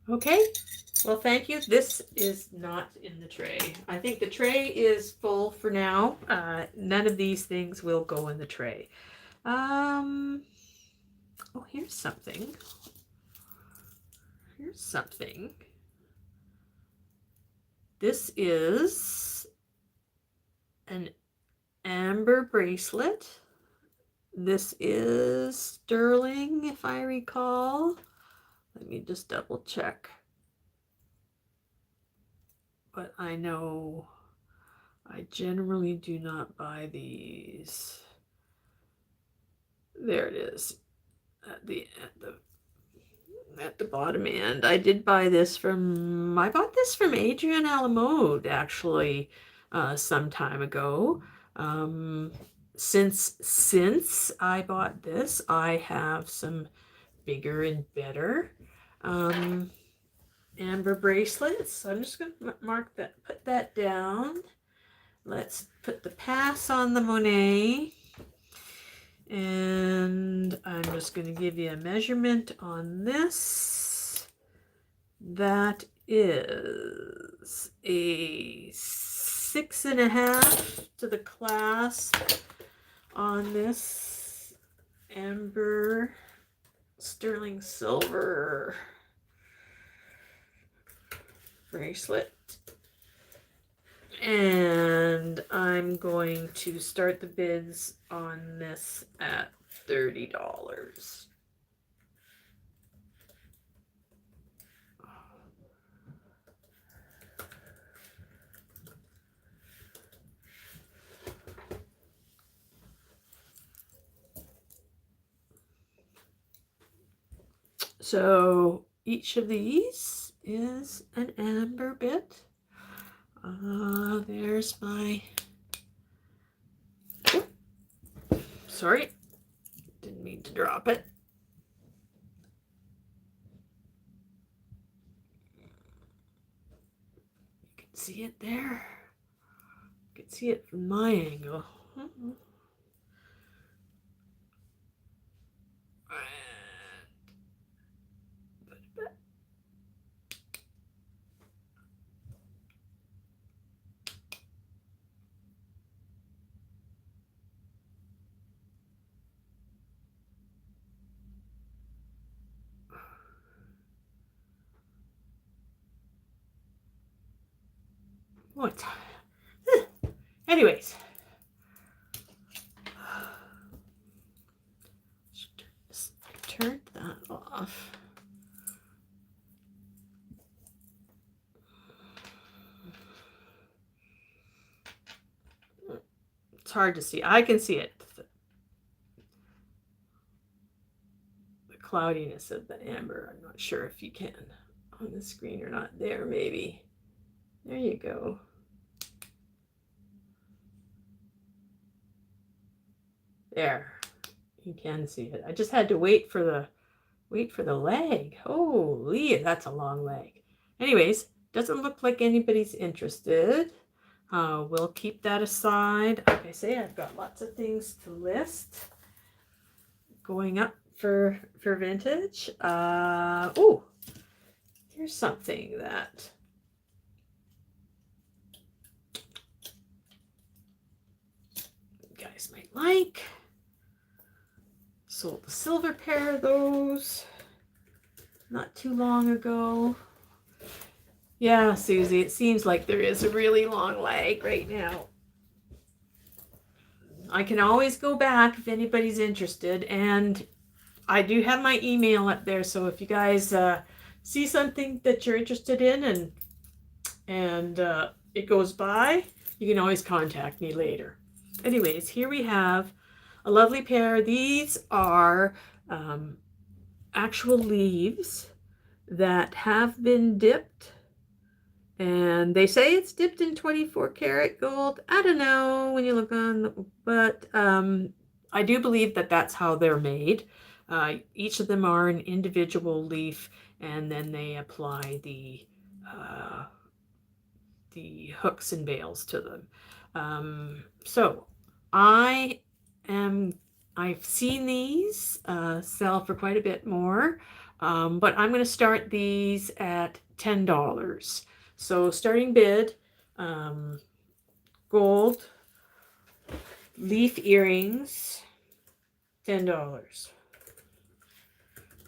Okay, well, thank you. This is not in the tray. I think the tray is full for now. None of these things will go in the tray. Oh, here's something. This is an amber bracelet. This is sterling, if I recall. Let me just double check. But I know I generally do not buy these. There it is at the bottom end. I did buy this from, I bought this from Adrian Alamode actually some time ago. Since I bought this, I have some bigger and better amber bracelets. So I'm just going to mark that, put that down. Let's put the pass on the Monet. And I'm just going to give you a measurement on this. That is a 6.5 to the clasp on this amber sterling silver bracelet. And I'm going to start the bids on this at $30. So each of these is an amber bit. There's my, sorry, didn't mean to drop it. You can see it there. You can see it from my angle. Oh, it's, anyways. Turn that off. It's hard to see. I can see it. The cloudiness of the amber. I'm not sure if you can on the screen or not. There, maybe. There you go. There. You can see it. I just had to wait for the leg. Holy, that's a long leg. Anyways, doesn't look like anybody's interested. We'll keep that aside. Like I say, I've got lots of things to list going up for vintage. Oh, here's something that you guys might like. Sold a silver pair of those not too long ago. Yeah, Susie, it seems like there is a really long leg right now. I can always go back if anybody's interested, and I do have my email up there, so if you guys see something that you're interested in and it goes by, you can always contact me later. Anyways, here we have a lovely pair. These are actual leaves that have been dipped. And they say it's dipped in 24 karat gold. I don't know when you look on, but I do believe that that's how they're made. Each of them are an individual leaf, and then they apply the hooks and bails to them. So I've seen these sell for quite a bit more, but I'm going to start these at $10. So starting bid, gold, leaf earrings, $10.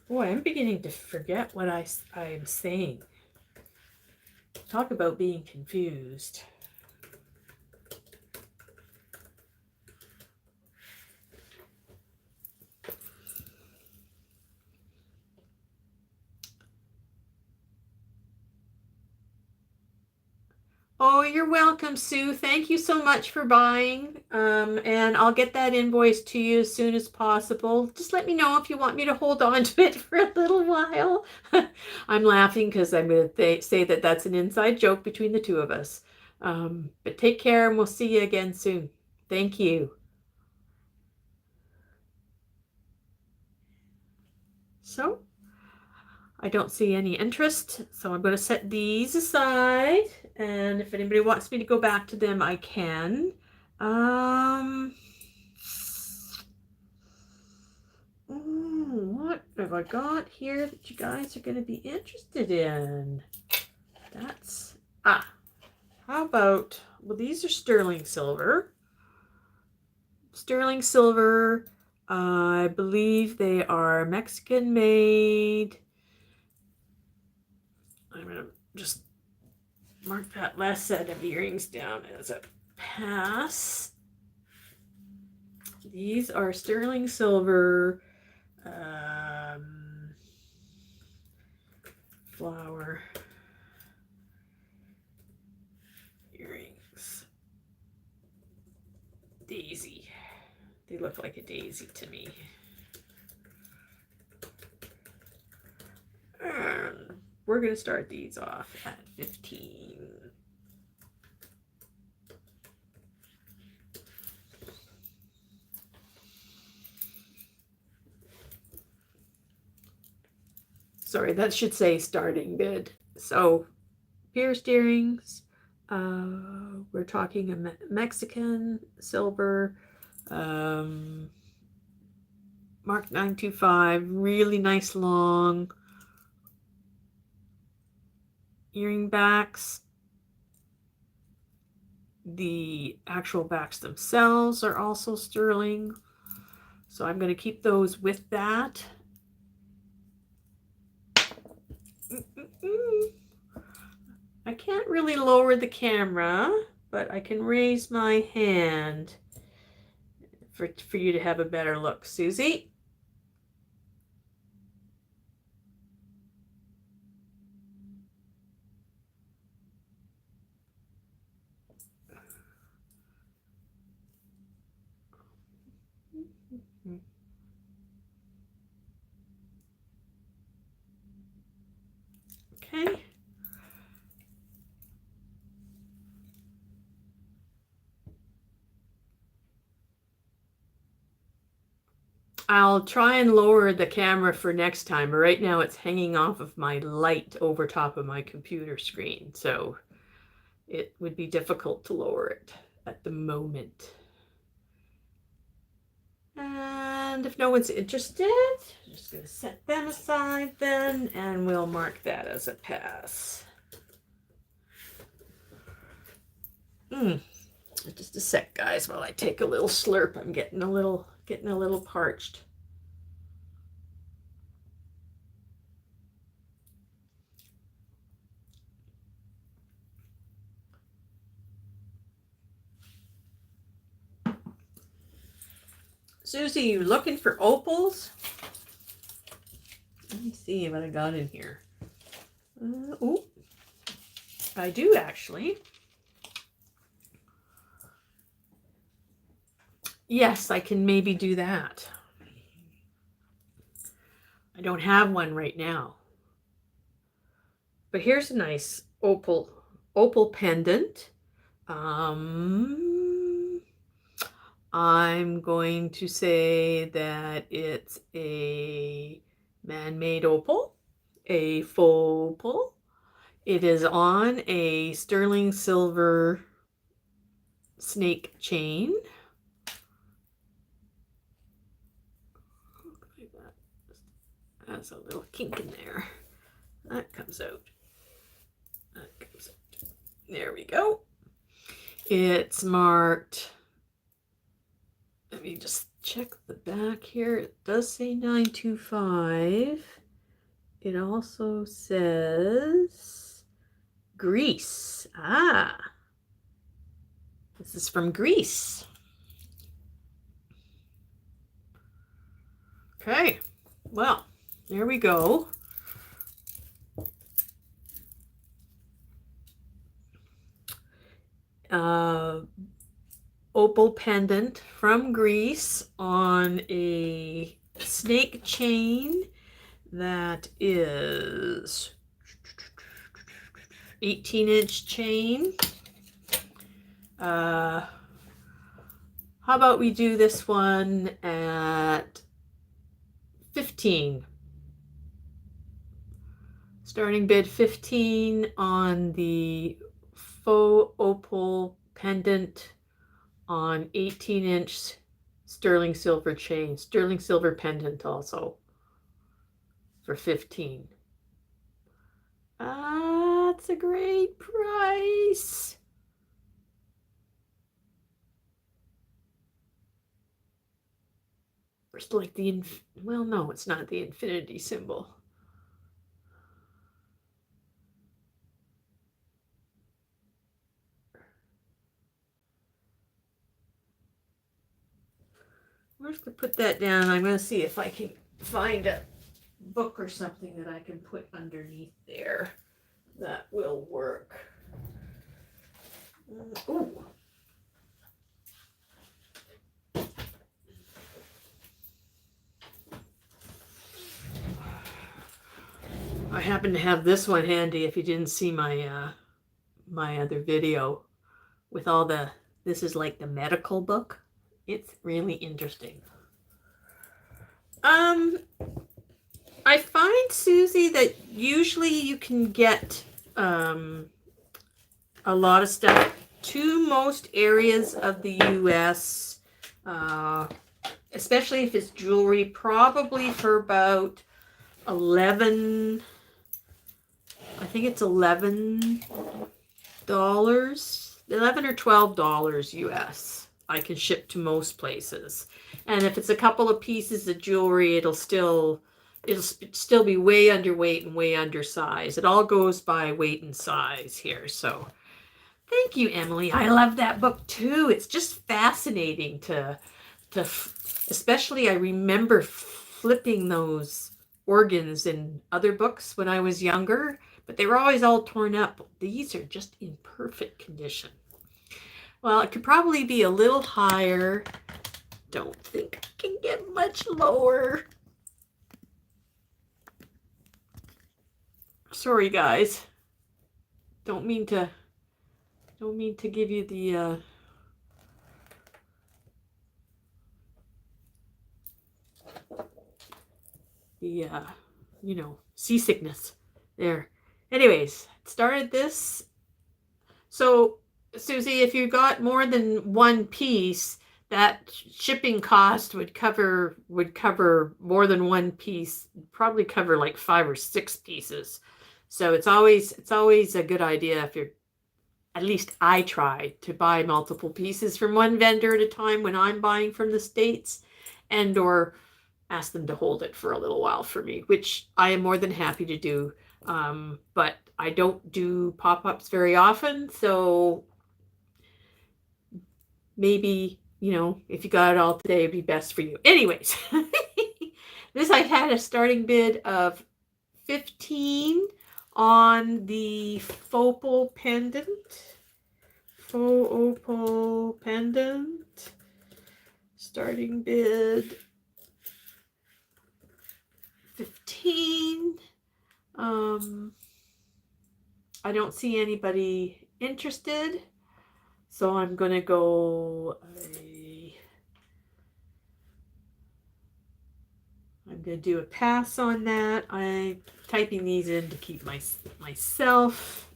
Boy, I'm beginning to forget what I am saying. Talk about being confused. Oh, you're welcome, Sue. Thank you so much for buying. And I'll get that invoice to you as soon as possible. Just let me know if you want me to hold on to it for a little while. I'm laughing because I'm going to say that that's an inside joke between the two of us. But take care and we'll see you again soon. Thank you. So, I don't see any interest, so I'm going to set these aside, and if anybody wants me to go back to them, I can. What have I got here that you guys are going to be interested in? How about, well, these are sterling silver. Sterling silver, I believe they are Mexican made. I'm going to just mark that last set of earrings down as a pass. These are sterling silver flower earrings. Daisy. They look like a daisy to me. And we're going to start these off at 15. Sorry, that should say starting bid. So, pierced earrings. We're talking a Mexican silver. Mark 925. Really nice long earring backs. The actual backs themselves are also sterling. So I'm going to keep those with that. I can't really lower the camera, but I can raise my hand for you to have a better look. Susie? Okay. I'll try and lower the camera for next time, but right now it's hanging off of my light over top of my computer screen, so it would be difficult to lower it at the moment. And if no one's interested, I'm just going to set them aside then, and we'll mark that as a pass. Just a sec, guys, while I take a little slurp. I'm getting a little parched. Susie, you looking for opals? Let me see what I got in here. Oh, I do actually. Yes, I can maybe do that. I don't have one right now. But here's a nice opal pendant. I'm going to say that it's a man-made opal, a faux opal. It is on a sterling silver snake chain. Like that. That's a little kink in there. That comes out. That comes out. There we go. It's marked. Let me just check the back here. It does say 925. It also says Greece. Ah, this is from Greece. Okay, well, there we go. Opal pendant from Greece on a snake chain that is 18-inch chain. How about we do this one at 15? Starting bid 15 on the faux opal pendant on 18-inch sterling silver chain, sterling silver pendant also for 15. That's a great price. It's like the, well, no, it's not the infinity symbol. I'm just going to put that down. I'm going to see if I can find a book or something that I can put underneath there that will work. Ooh. I happen to have this one handy if you didn't see my my other video with all the, this is like the medical book. It's really interesting. I find, Susie, that usually you can get a lot of stuff to most areas of the US, especially if it's jewelry, probably for about 11, I think it's $11, $11 or $12 US. I can ship to most places. And if it's a couple of pieces of jewelry, it'll still it'll still be way underweight and way undersized. It all goes by weight and size here. So thank you, Emily. I love that book too. It's just fascinating especially I remember flipping those organs in other books when I was younger, but they were always all torn up. These are just in perfect condition. Well, it could probably be a little higher. Don't think I can get much lower. Sorry, guys. Don't mean to give you the you know, seasickness there. Anyways, started this. So, Susie, if you got more than one piece, that shipping cost would cover more than one piece, probably cover like 5 or 6 pieces. So it's always a good idea, if you're, at least I try to buy multiple pieces from one vendor at a time when I'm buying from the States, and or ask them to hold it for a little while for me, which I am more than happy to do. But I don't do pop-ups very often, so maybe, you know, if you got it all today, it'd be best for you. Anyways, this, I had a starting bid of 15 on the faux opal pendant. Starting bid 15. I don't see anybody interested, so I'm gonna go I'm gonna do a pass on that. I'm typing these in to keep myself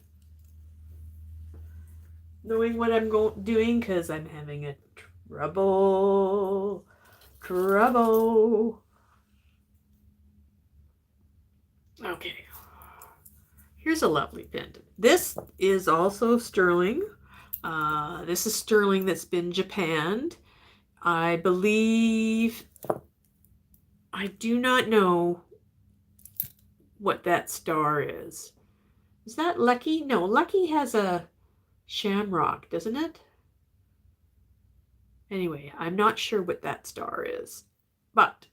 knowing what I'm doing, because I'm having a trouble. Okay, here's a lovely pendant. This is also sterling. This is sterling that's been japanned. I believe, I do not know what that star is. Is that Lucky? No, Lucky has a shamrock, doesn't it? Anyway, I'm not sure what that star is. But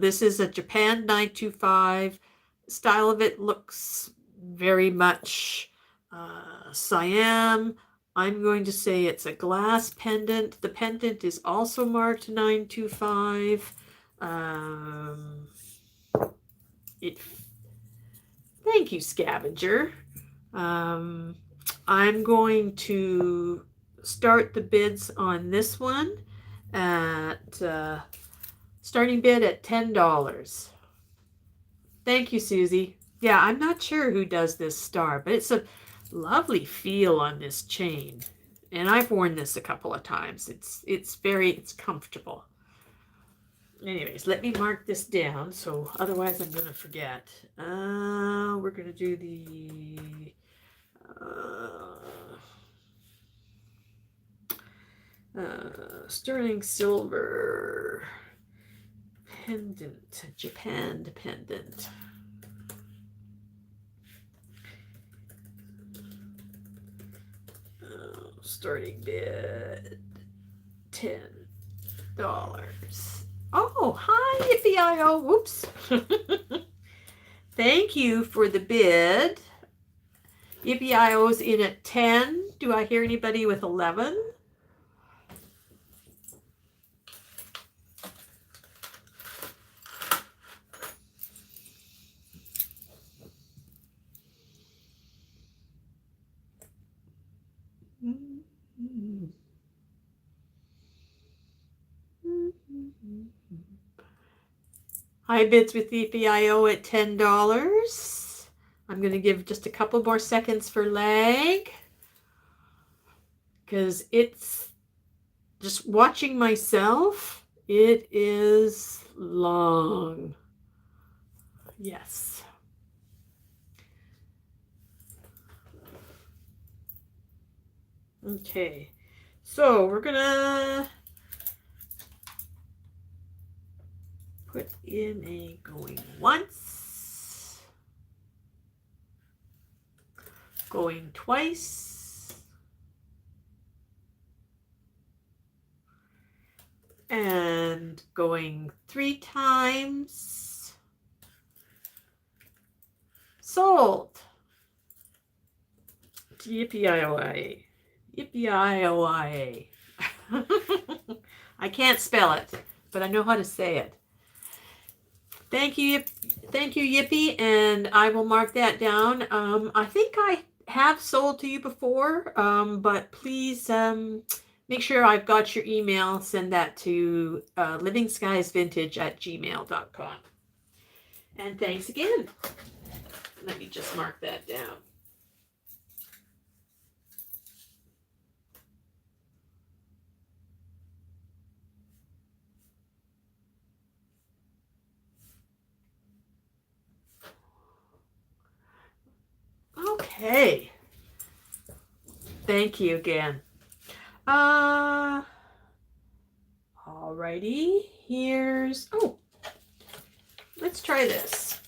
this is a Japan 925. Style of it looks very much Siam. I'm going to say it's a glass pendant. The pendant is also marked 925. Thank you, Scavenger. I'm going to start the bids on this one at starting bid at $10. Thank you, Susie. Yeah, I'm not sure who does this star, but it's a lovely feel on this chain, and I've worn this a couple of times. It's comfortable. Anyways, let me mark this down, so otherwise I'm gonna forget. We're gonna do the sterling silver pendant, Japan pendant. Starting bid $10. Oh, hi, Yippee-I-O. Whoops. Thank you for the bid. Yippee-I-O's in at 10. Do I hear anybody with 11? High bids with EPIO at $10. I'm going to give just a couple more seconds for lag, because it's just watching myself. It is long. Yes. Okay. So we're going to Put in a going once, going twice, and going 3 times. Sold. Yippee-I-O-I-A. Yippee-I-O-I-A. I can't spell it, but I know how to say it. Thank you, Yippee, and I will mark that down. I think I have sold to you before, but please make sure I've got your email. Send that to livingskiesvintage@gmail.com. And thanks again. Let me just mark that down. Okay. Thank you again. Alrighty. Here's, let's try this.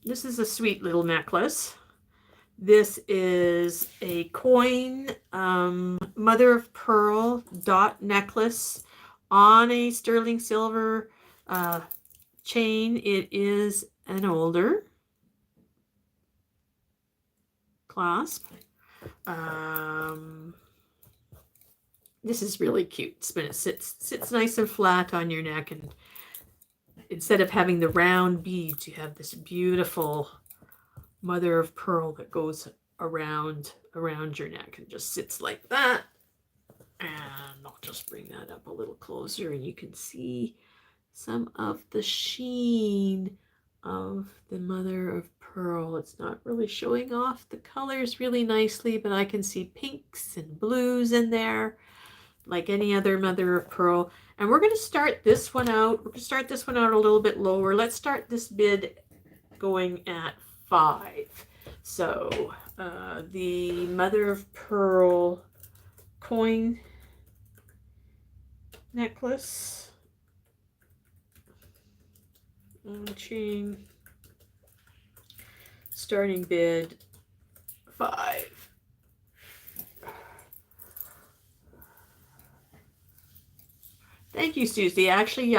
This is a sweet little necklace. This is a coin mother of pearl dot necklace on a sterling silver chain. It is an older clasp. This is really cute. It sits nice and flat on your neck, and instead of having the round beads, you have this beautiful mother of pearl that goes around your neck and just sits like that. And I'll just bring that up a little closer, and you can see some of the sheen of the mother of pearl. It's not really showing off the colors really nicely, but I can see pinks and blues in there like any other mother of pearl. And we're going to start this one out. We're going to start this one out a little bit lower. Let's start this bid going at 5. So the mother of pearl coin necklace chain, starting bid 5. Thank you, Susie. Actually,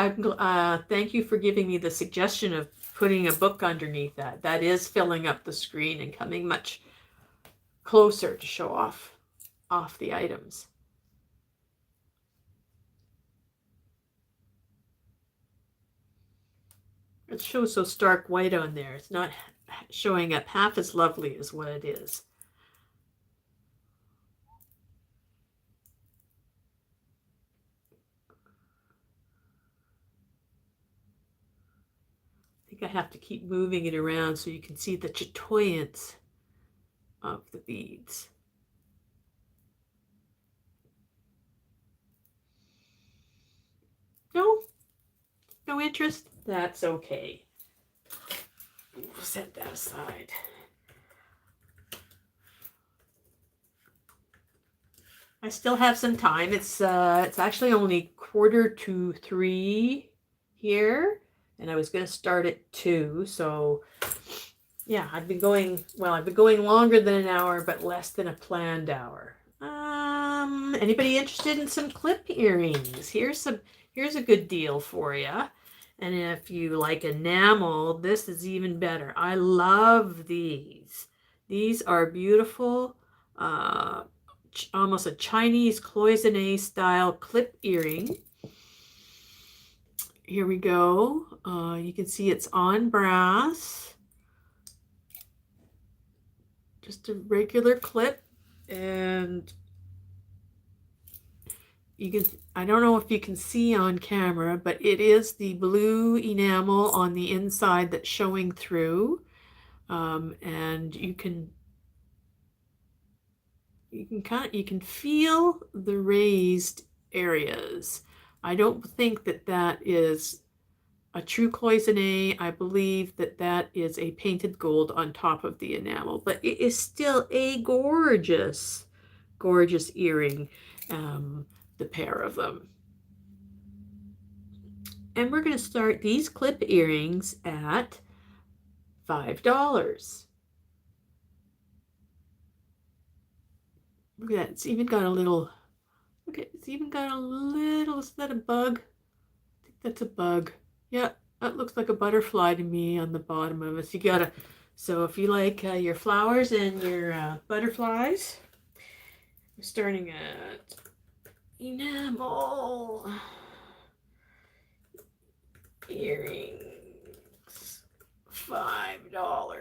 thank you for giving me the suggestion of putting a book underneath that. That is filling up the screen and coming much closer to show off the items. It shows so stark white on there. It's not showing up half as lovely as what it is. I think I have to keep moving it around so you can see the chatoyance of the beads. No interest? That's okay. We'll set that aside. I still have some time. It's actually only 2:45 here, and I was going to start at 2. So yeah, I've been going longer than an hour, but less than a planned hour. Anybody interested in some clip earrings? Here's a good deal for you. And if you like enamel, this is even better. I love these. These are beautiful, almost a Chinese cloisonne style clip earring. Here we go. You can see it's on brass. Just a regular clip, and you can, I don't know if you can see on camera, but it is the blue enamel on the inside that's showing through, and you can feel the raised areas. I don't think that is a true cloisonne. I believe that is a painted gold on top of the enamel, but it is still a gorgeous gorgeous earring, the pair of them. And we're going to start these clip earrings at $5. Look at that. It's even got a little, look at, it's even got a little, is that a bug? I think that's a bug. Yeah, that looks like a butterfly to me on the bottom of it. So you gotta, so if you like your flowers and your butterflies, we're starting at enamel earrings, $5.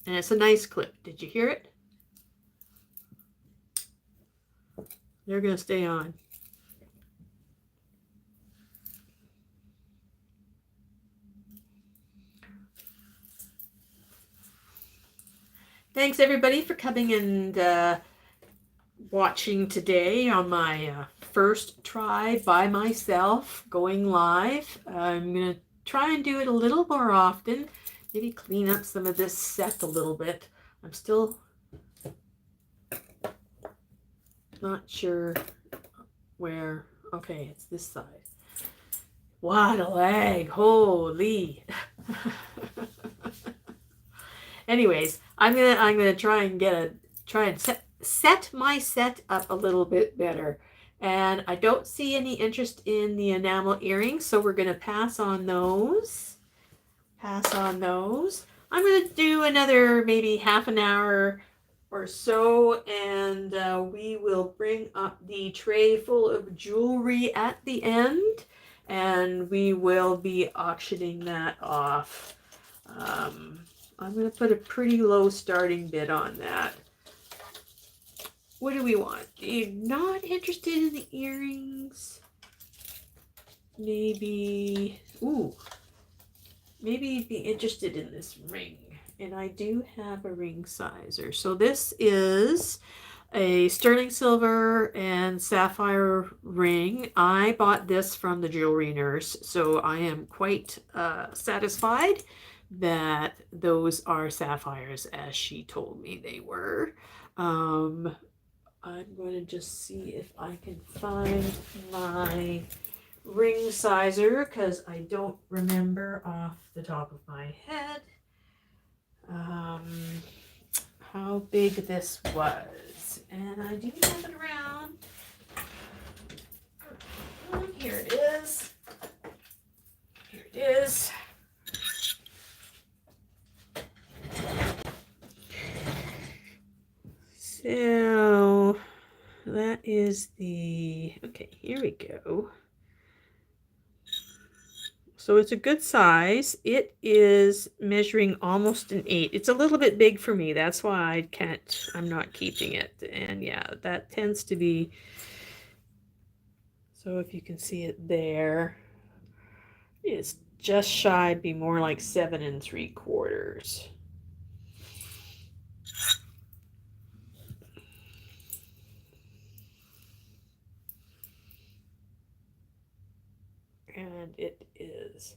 And it's a nice clip. Did you hear it? They're going to stay on. Thanks everybody for coming and watching today on my first try by myself going live. I'm going to try and do it a little more often. Maybe clean up some of this set a little bit. I'm still not sure where. Okay, it's this side. What a lag. Holy. Anyways, I'm gonna try and set my set up a little bit better. And I don't see any interest in the enamel earrings, so we're gonna pass on those. I'm going to do another maybe half an hour or so, and we will bring up the tray full of jewelry at the end, and we will be auctioning that off. I'm going to put a pretty low starting bid on that. What do we want? You're not interested in the earrings? Maybe, ooh. Maybe you'd be interested in this ring. And I do have a ring sizer. So this is a sterling silver and sapphire ring. I bought this from the jewelry nurse, so I am quite satisfied that those are sapphires as she told me they were. I'm going to just see if I can find my ring sizer, because I don't remember off the top of my head how big this was. And I do have it around. Here it is. Here it is. So that is the, okay, here we go. So it's a good size. It is measuring almost an 8. It's a little bit big for me. That's why I'm not keeping it. And yeah, that tends to be, so if you can see it there, it's just shy, be more like 7 3/4. And it is,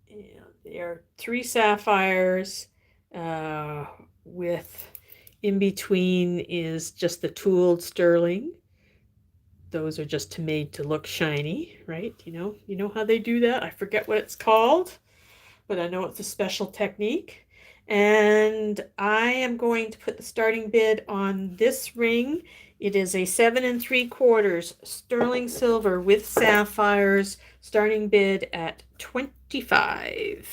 and there are 3 sapphires with, in between is just the tooled sterling. Those are just made to look shiny, right? You know how they do that? I forget what it's called, but I know it's a special technique. And I am going to put the starting bid on this ring. It is a 7 3/4 sterling silver with sapphires. Starting bid at $25.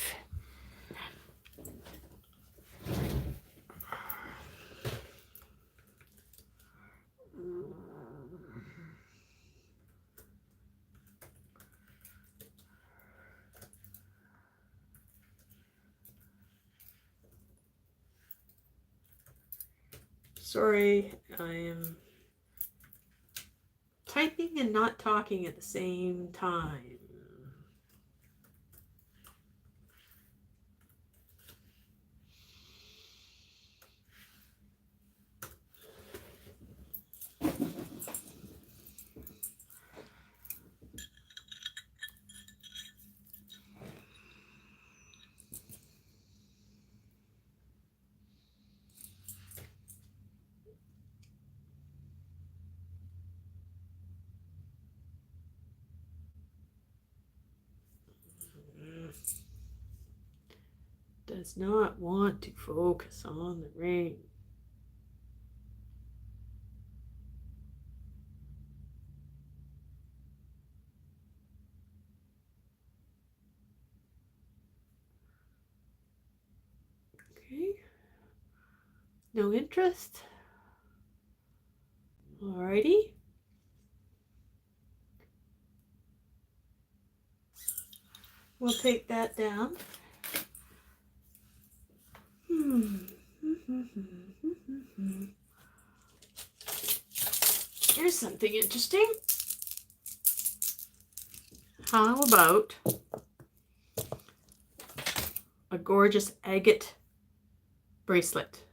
Sorry, I am typing and not talking at the same time. does not want to focus on the ring. Okay. No interest. Alrighty. We'll take that down. Here's something interesting. How about a gorgeous agate bracelet?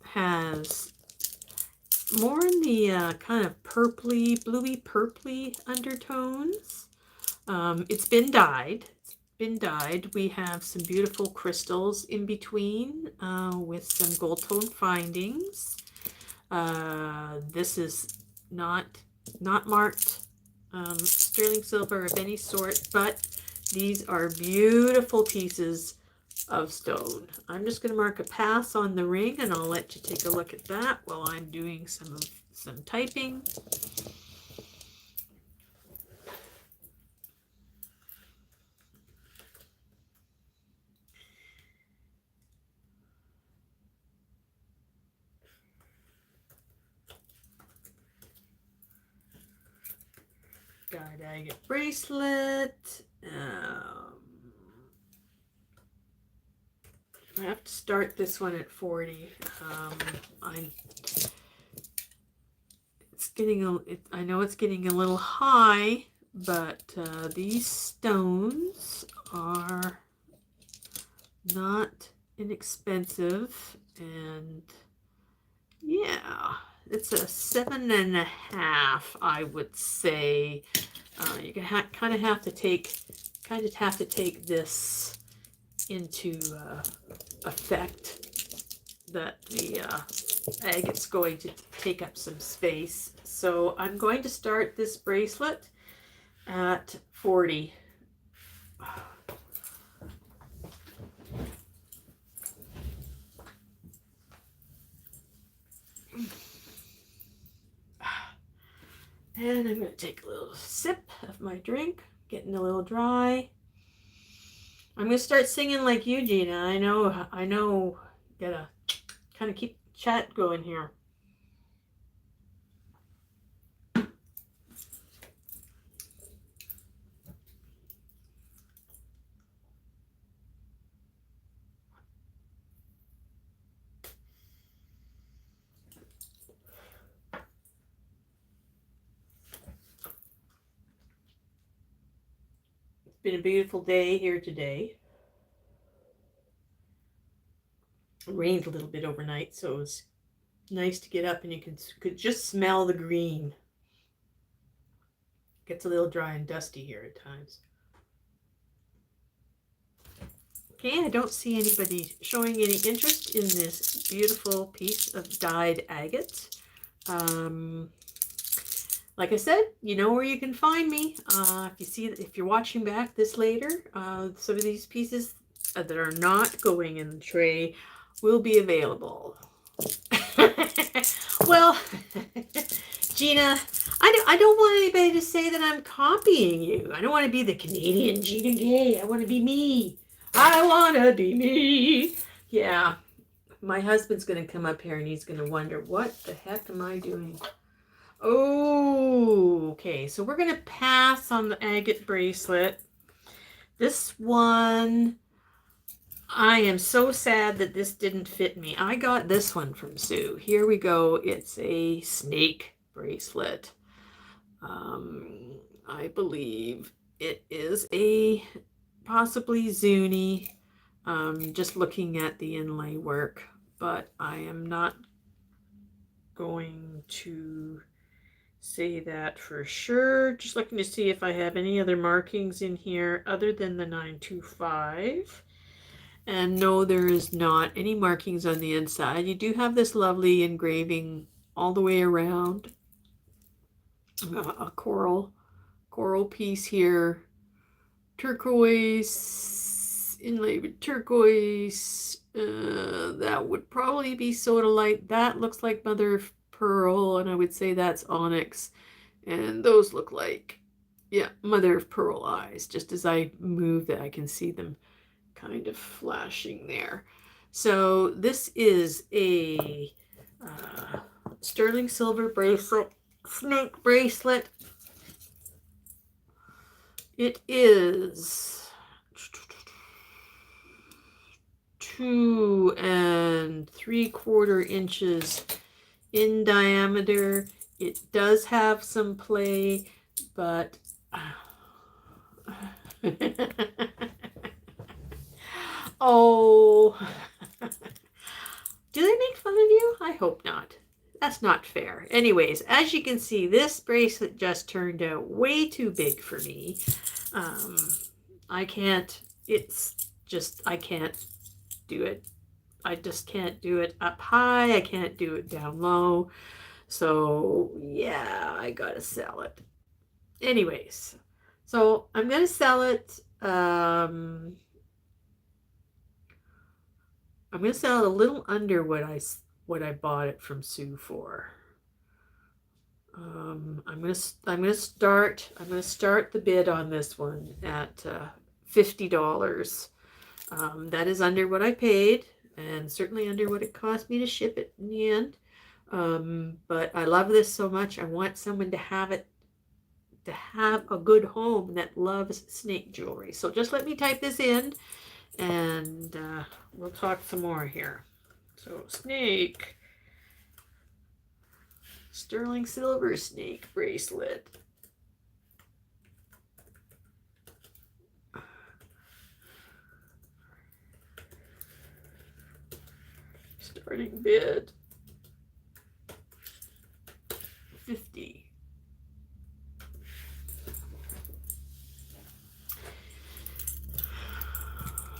Has more in the kind of purpley, bluey purpley undertones. It's been dyed. We have some beautiful crystals in between with some gold tone findings. This is not marked sterling silver of any sort, but these are beautiful pieces of stone. I'm just going to mark a pass on the ring, and I'll let you take a look at that while I'm doing some typing. Dyed agate bracelet. I have to start this one at 40. I know it's getting a little high, but these stones are not inexpensive, and yeah, it's a 7.5, I would say. You can kind of have to take this into effect that the agate's going to take up some space. So I'm going to start this bracelet at 40. And I'm going to take a little sip of my drink, getting a little dry. I'm going to start singing like you, Gina. I know, gotta kind of keep chat going here. Been a beautiful day here today. It rained a little bit overnight, so it was nice to get up and you could just smell the green. Gets a little dry and dusty here at times. Okay, I don't see anybody showing any interest in this beautiful piece of dyed agate. Like I said, you know where you can find me. If you're watching back this later, some of these pieces that are not going in the tray will be available. Well, Gina, I don't want anybody to say that I'm copying you. I don't want to be the Canadian Gina Gay. I want to be me. I want to be me. Yeah, my husband's going to come up here and he's going to wonder, what the heck am I doing? Oh, okay. So we're going to pass on the agate bracelet. This one, I am so sad that this didn't fit me. I got this one from Sue. Here we go. It's a snake bracelet. I believe it is a possibly Zuni. Just looking at the inlay work, but I am not going to say that for sure. Just looking to see if I have any other markings in here other than the 925. And no, there is not any markings on the inside. You do have this lovely engraving all the way around. A coral piece here. turquoise, inlaid with turquoise. That would probably be sodalite. That looks like mother of pearl, and I would say that's onyx. And those look like, yeah, mother of pearl eyes. Just as I move that, I can see them kind of flashing there. So this is a sterling silver bracelet, snake bracelet. It is 2 3/4 inches in diameter. It does have some play, but oh, do they make fun of you? I hope not. That's not fair. Anyways, as you can see, this bracelet just turned out way too big for me. I can't, it's just, I can't do it. I just can't do it up high. I can't do it down low. So yeah, I gotta sell it. Anyways, so I'm gonna sell it. I'm gonna sell it a little under what I bought it from Sue for. I'm gonna start the bid on this one at $50. That is under what I paid, and certainly under what it cost me to ship it in the end. But I love this so much. I want someone to have it, to have a good home that loves snake jewelry. So just let me type this in, and we'll talk some more here. So snake, sterling silver snake bracelet. Starting bid 50.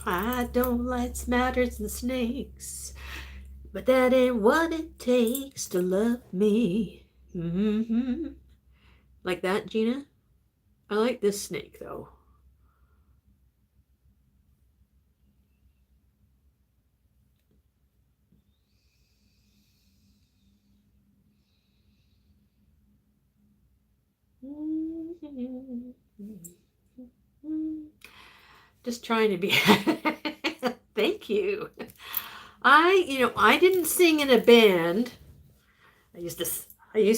I don't like smatters and snakes, but that ain't what it takes to love me. Like that, Gina? I like this snake, though. Just trying to be. Thank you. I didn't sing in a band. I used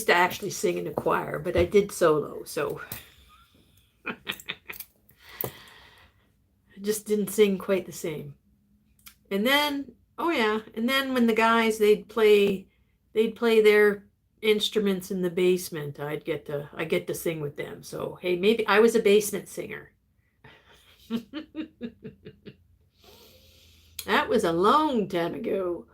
to actually sing in a choir, but I did solo, so I just didn't sing quite the same. And then, oh yeah, and then when the guys they'd play their instruments in the basement, I get to sing with them. So hey, maybe I was a basement singer. That was a long time ago.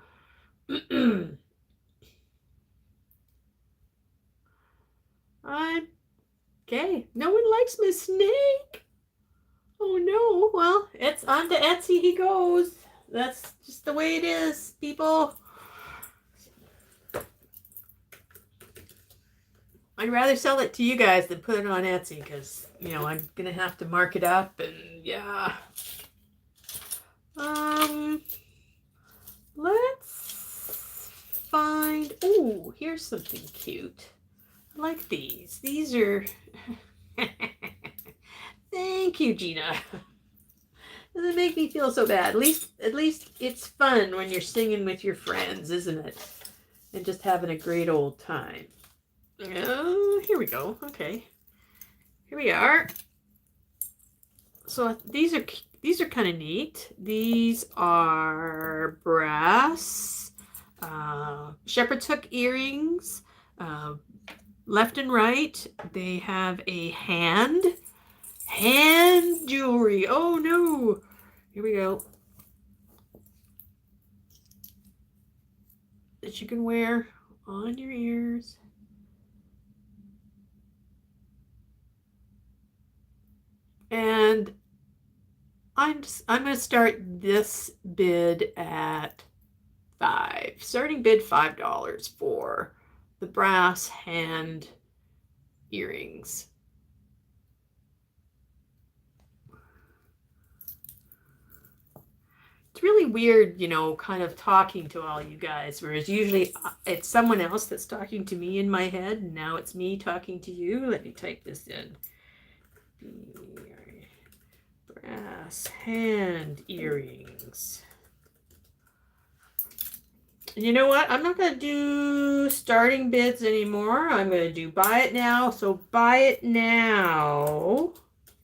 Okay. No one likes my snake. Oh no. Well, it's on to Etsy he goes. That's just the way it is, people. I'd rather sell it to you guys than put it on Etsy because, I'm going to have to mark it up and yeah. Let's find, oh, here's something cute. I like these. These are, thank you, Gina. Doesn't make me feel so bad. At least it's fun when you're singing with your friends, isn't it? And just having a great old time. Oh, here we go. Okay. Here we are. So these are kind of neat. These are brass shepherd's hook earrings, left and right. They have a hand jewelry. Oh no! Here we go. That you can wear on your ears. And I'm going to start this bid at $5. Starting bid $5 for the brass hand earrings. it's really weird, you know, kind of talking to all you guys, whereas usually it's someone else that's talking to me in my head, and now it's me talking to you. Let me type this in. Brass hand earrings. And you know what? I'm not going to do starting bids anymore. I'm going to do buy it now. So buy it now,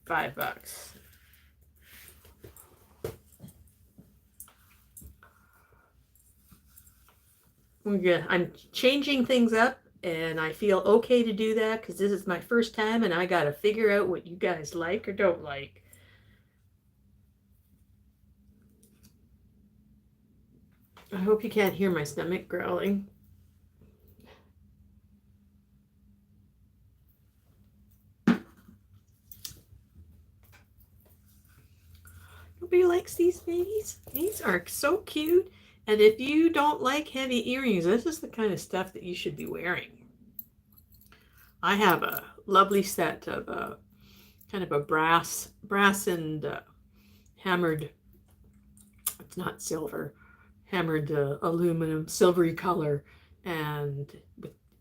$5. I'm changing things up, and I feel okay to do that because this is my first time, and I got to figure out what you guys like or don't like. I hope you can't hear my stomach growling. Nobody likes these babies. These are so cute. And if you don't like heavy earrings, this is the kind of stuff that you should be wearing. I have a lovely set of kind of a brass and hammered, it's not silver, hammered aluminum, silvery color, and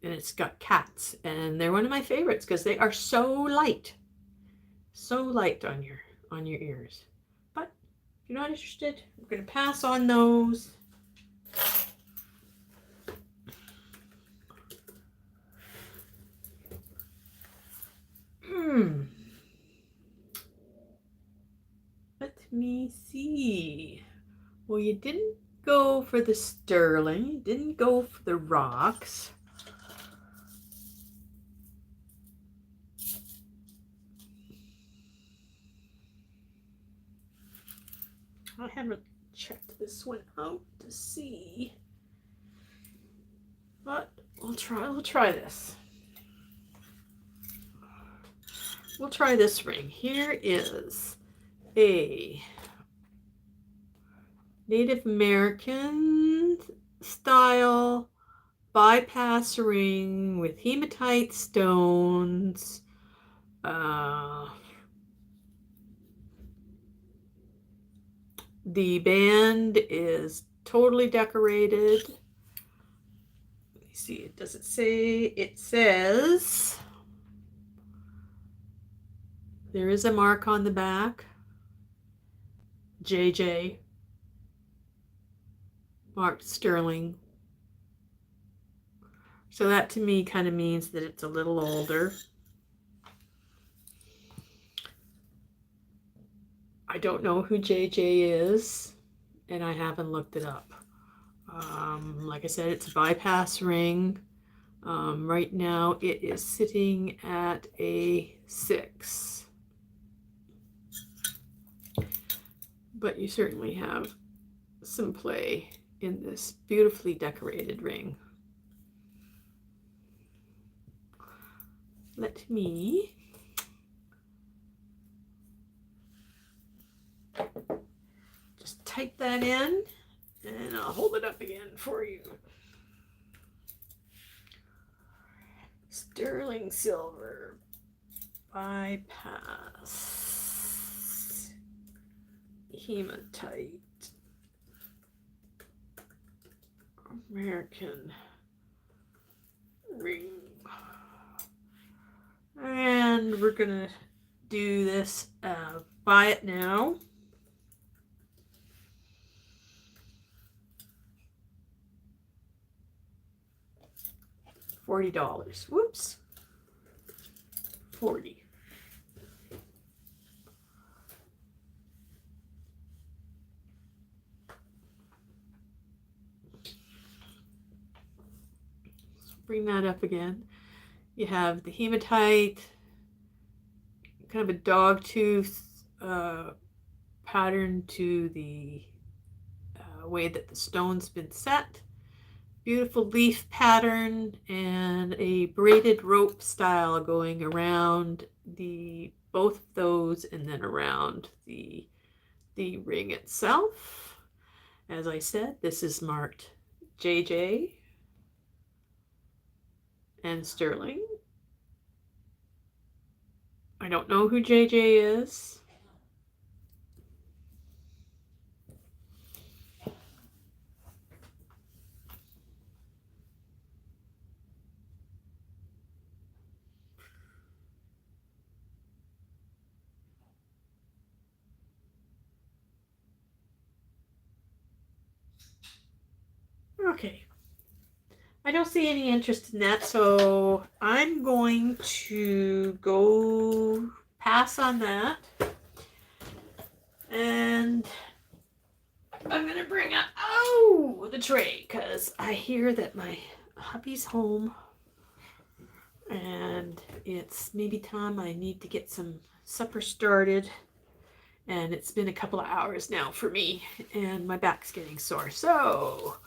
it's got cats, and they're one of my favorites because they are so light on your ears. But if you're not interested, we're going to pass on those. Let me see. Well, you didn't go for the sterling. You didn't go for the rocks. I haven't checked this one out to see. But we'll try this. We'll try this ring. Here is a Native American style bypass ring with hematite stones. The band is totally decorated. Let me see, it doesn't say, it says there is a mark on the back, JJ, marked sterling. So that to me kind of means that it's a little older. I don't know who JJ is, and I haven't looked it up. Like I said, it's a bypass ring. Right now it is sitting at a 6. But you certainly have some play in this beautifully decorated ring. Let me just type that in, and I'll hold it up again for you. Sterling silver bypass hematite American ring. And we're gonna do this buy it now. $40. Whoops. 40. Let's bring that up again. You have the hematite, kind of a dog tooth pattern to the way that the stone's been set. Beautiful leaf pattern and a braided rope style going around both of those and then around the ring itself. As I said, this is marked JJ and sterling. I don't know who JJ is. Okay. I don't see any interest in that, so I'm going to go pass on that. And I'm going to bring up, the tray, because I hear that my hubby's home. And it's maybe time I need to get some supper started. And it's been a couple of hours now for me, and my back's getting sore. So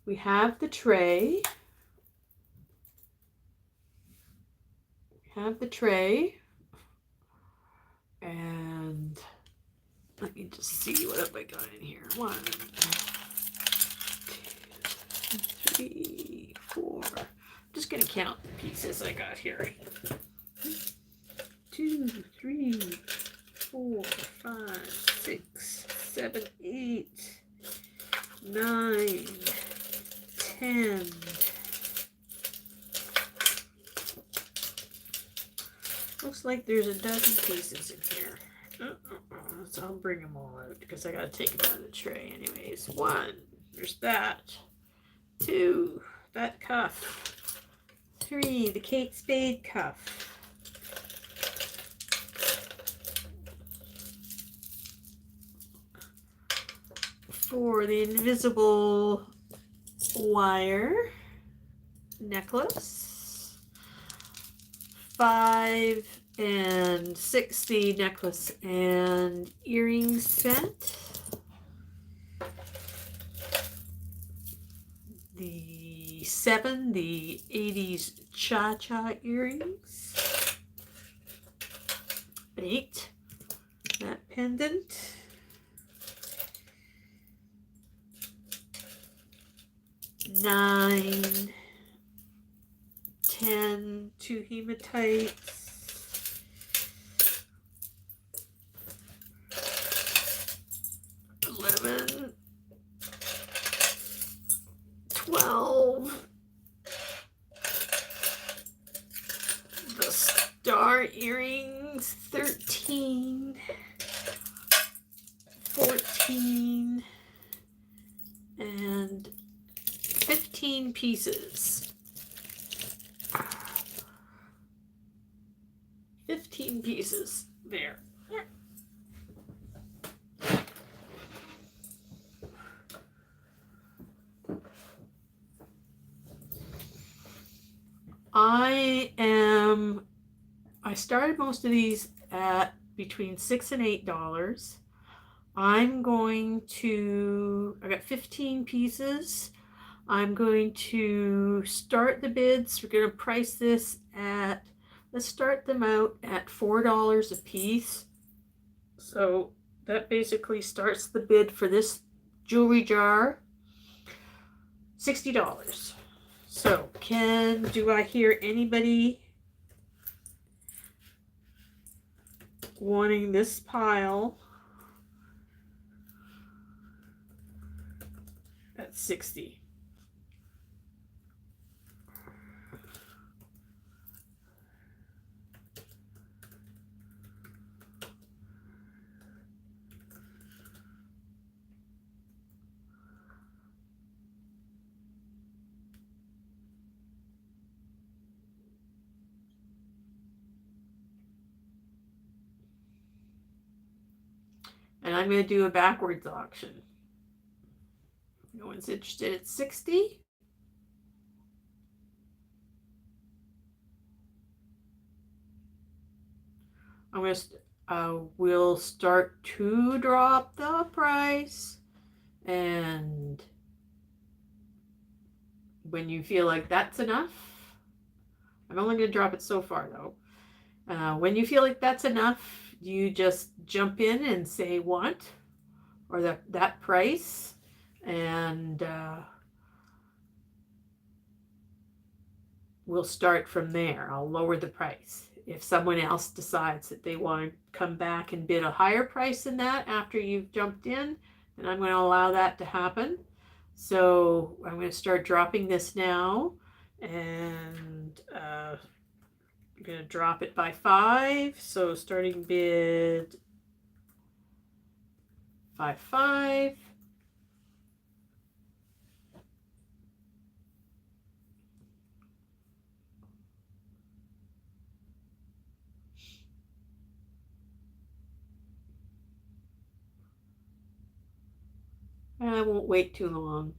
we have the tray. And let me just see what have I got in here. 1, 2, 3, 4. I'm just gonna count the pieces I got here. 2, 3, 4, 5, 6, 7, 8, 9, 10. Looks like there's a dozen pieces in here. So I'll bring them all out because I gotta take them out of the tray anyways. 1, there's that. 2, that cuff. 3, the Kate Spade cuff. 4, the invisible wire necklace. 5 and 6, the necklace and earring set. The 7, the 80s cha-cha earrings. 8, that pendant. 9, 10, 2 hematites. 11, 12, the star earrings. 13, 14, and 15 pieces. 15 pieces there. I started most of these at between $6 and $8. I got 15 pieces. I'm going to start the bids. We're going to price this at, let's start them out at $4 a piece. So that basically starts the bid for this jewelry jar, $60. So do I hear anybody wanting this pile at 60? And I'm going to do a backwards auction. No one's interested at 60. We'll start to drop the price, and when you feel like that's enough, I'm only going to drop it so far though. When you feel like that's enough, you just jump in and say want, or that price, and we'll start from there. I'll lower the price. If someone else decides that they want to come back and bid a higher price than that after you've jumped in, then I'm going to allow that to happen. So I'm going to start dropping this now, and I'm going to drop it by 5. So starting bid 5, 5. I won't wait too long.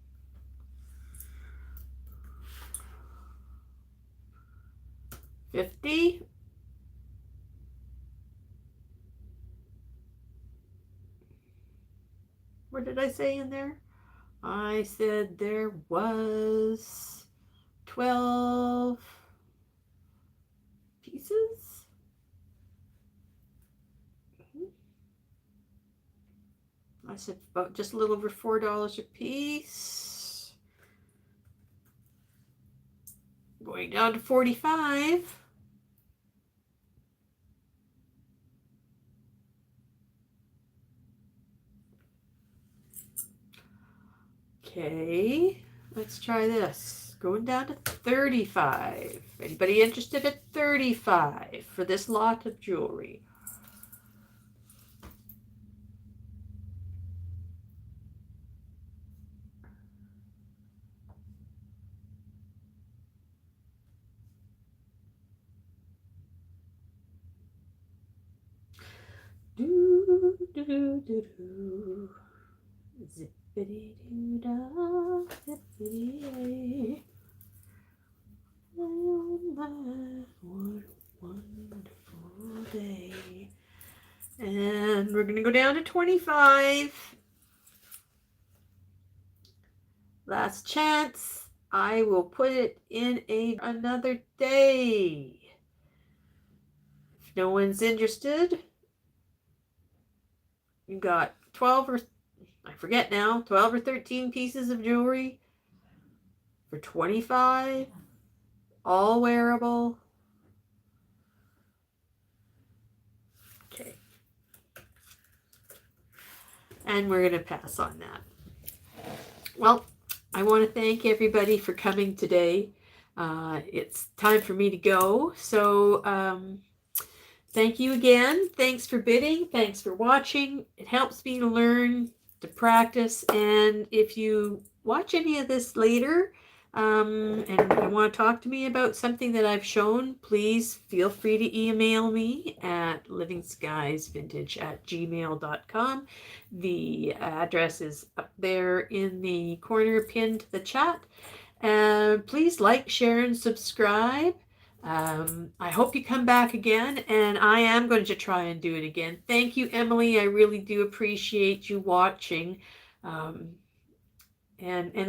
$50. What did I say in there? I said there was 12 pieces. I said about just a little over $4 a piece. Going down to 45. Okay, let's try this. Going down to 35. Anybody interested at 35 for this lot of jewelry? Do, do, do, do, do. Zippity-doo-dah, zippity-yay. Oh my, what a wonderful day. And we're going to go down to 25. Last chance. I will put it in another day. If no one's interested, you got 12 or I forget now, 12 or 13 pieces of jewelry for 25, all wearable. Okay. And we're going to pass on that. Well, I want to thank everybody for coming today. It's time for me to go. So thank you again. Thanks for bidding. Thanks for watching. It helps me to learn, to practice. And if you watch any of this later and you want to talk to me about something that I've shown, please feel free to email me at livingskiesvintage@gmail.com. The address is up there in the corner pinned to the chat. Please like, share, and subscribe. I hope you come back again, and I am going to try and do it again. Thank you, Emily. I really do appreciate you watching and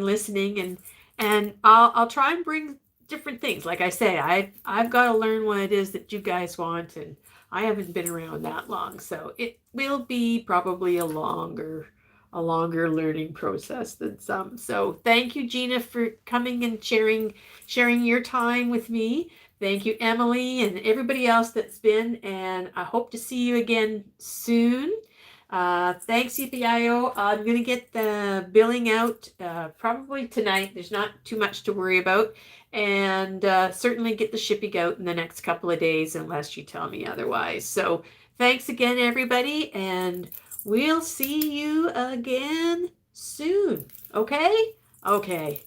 listening, and I'll try and bring different things. Like I say, I've got to learn what it is that you guys want, and I haven't been around that long, so it will be probably a longer learning process than some. So thank you, Gina, for coming and sharing your time with me. Thank you, Emily, and everybody else that's been, and I hope to see you again soon. Thanks, EPIO. I'm going to get the billing out probably tonight. There's not too much to worry about. And certainly get the shipping out in the next couple of days unless you tell me otherwise. So thanks again, everybody, and we'll see you again soon. Okay? Okay.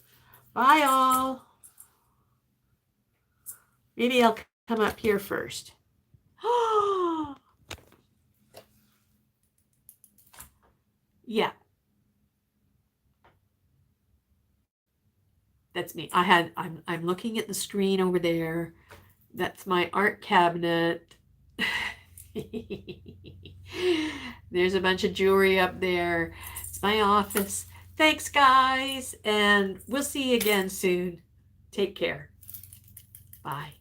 Bye, all. Maybe I'll come up here first. Yeah. That's me. I'm looking at the screen over there. That's my art cabinet. There's a bunch of jewelry up there. It's my office. Thanks, guys, and we'll see you again soon. Take care. Bye.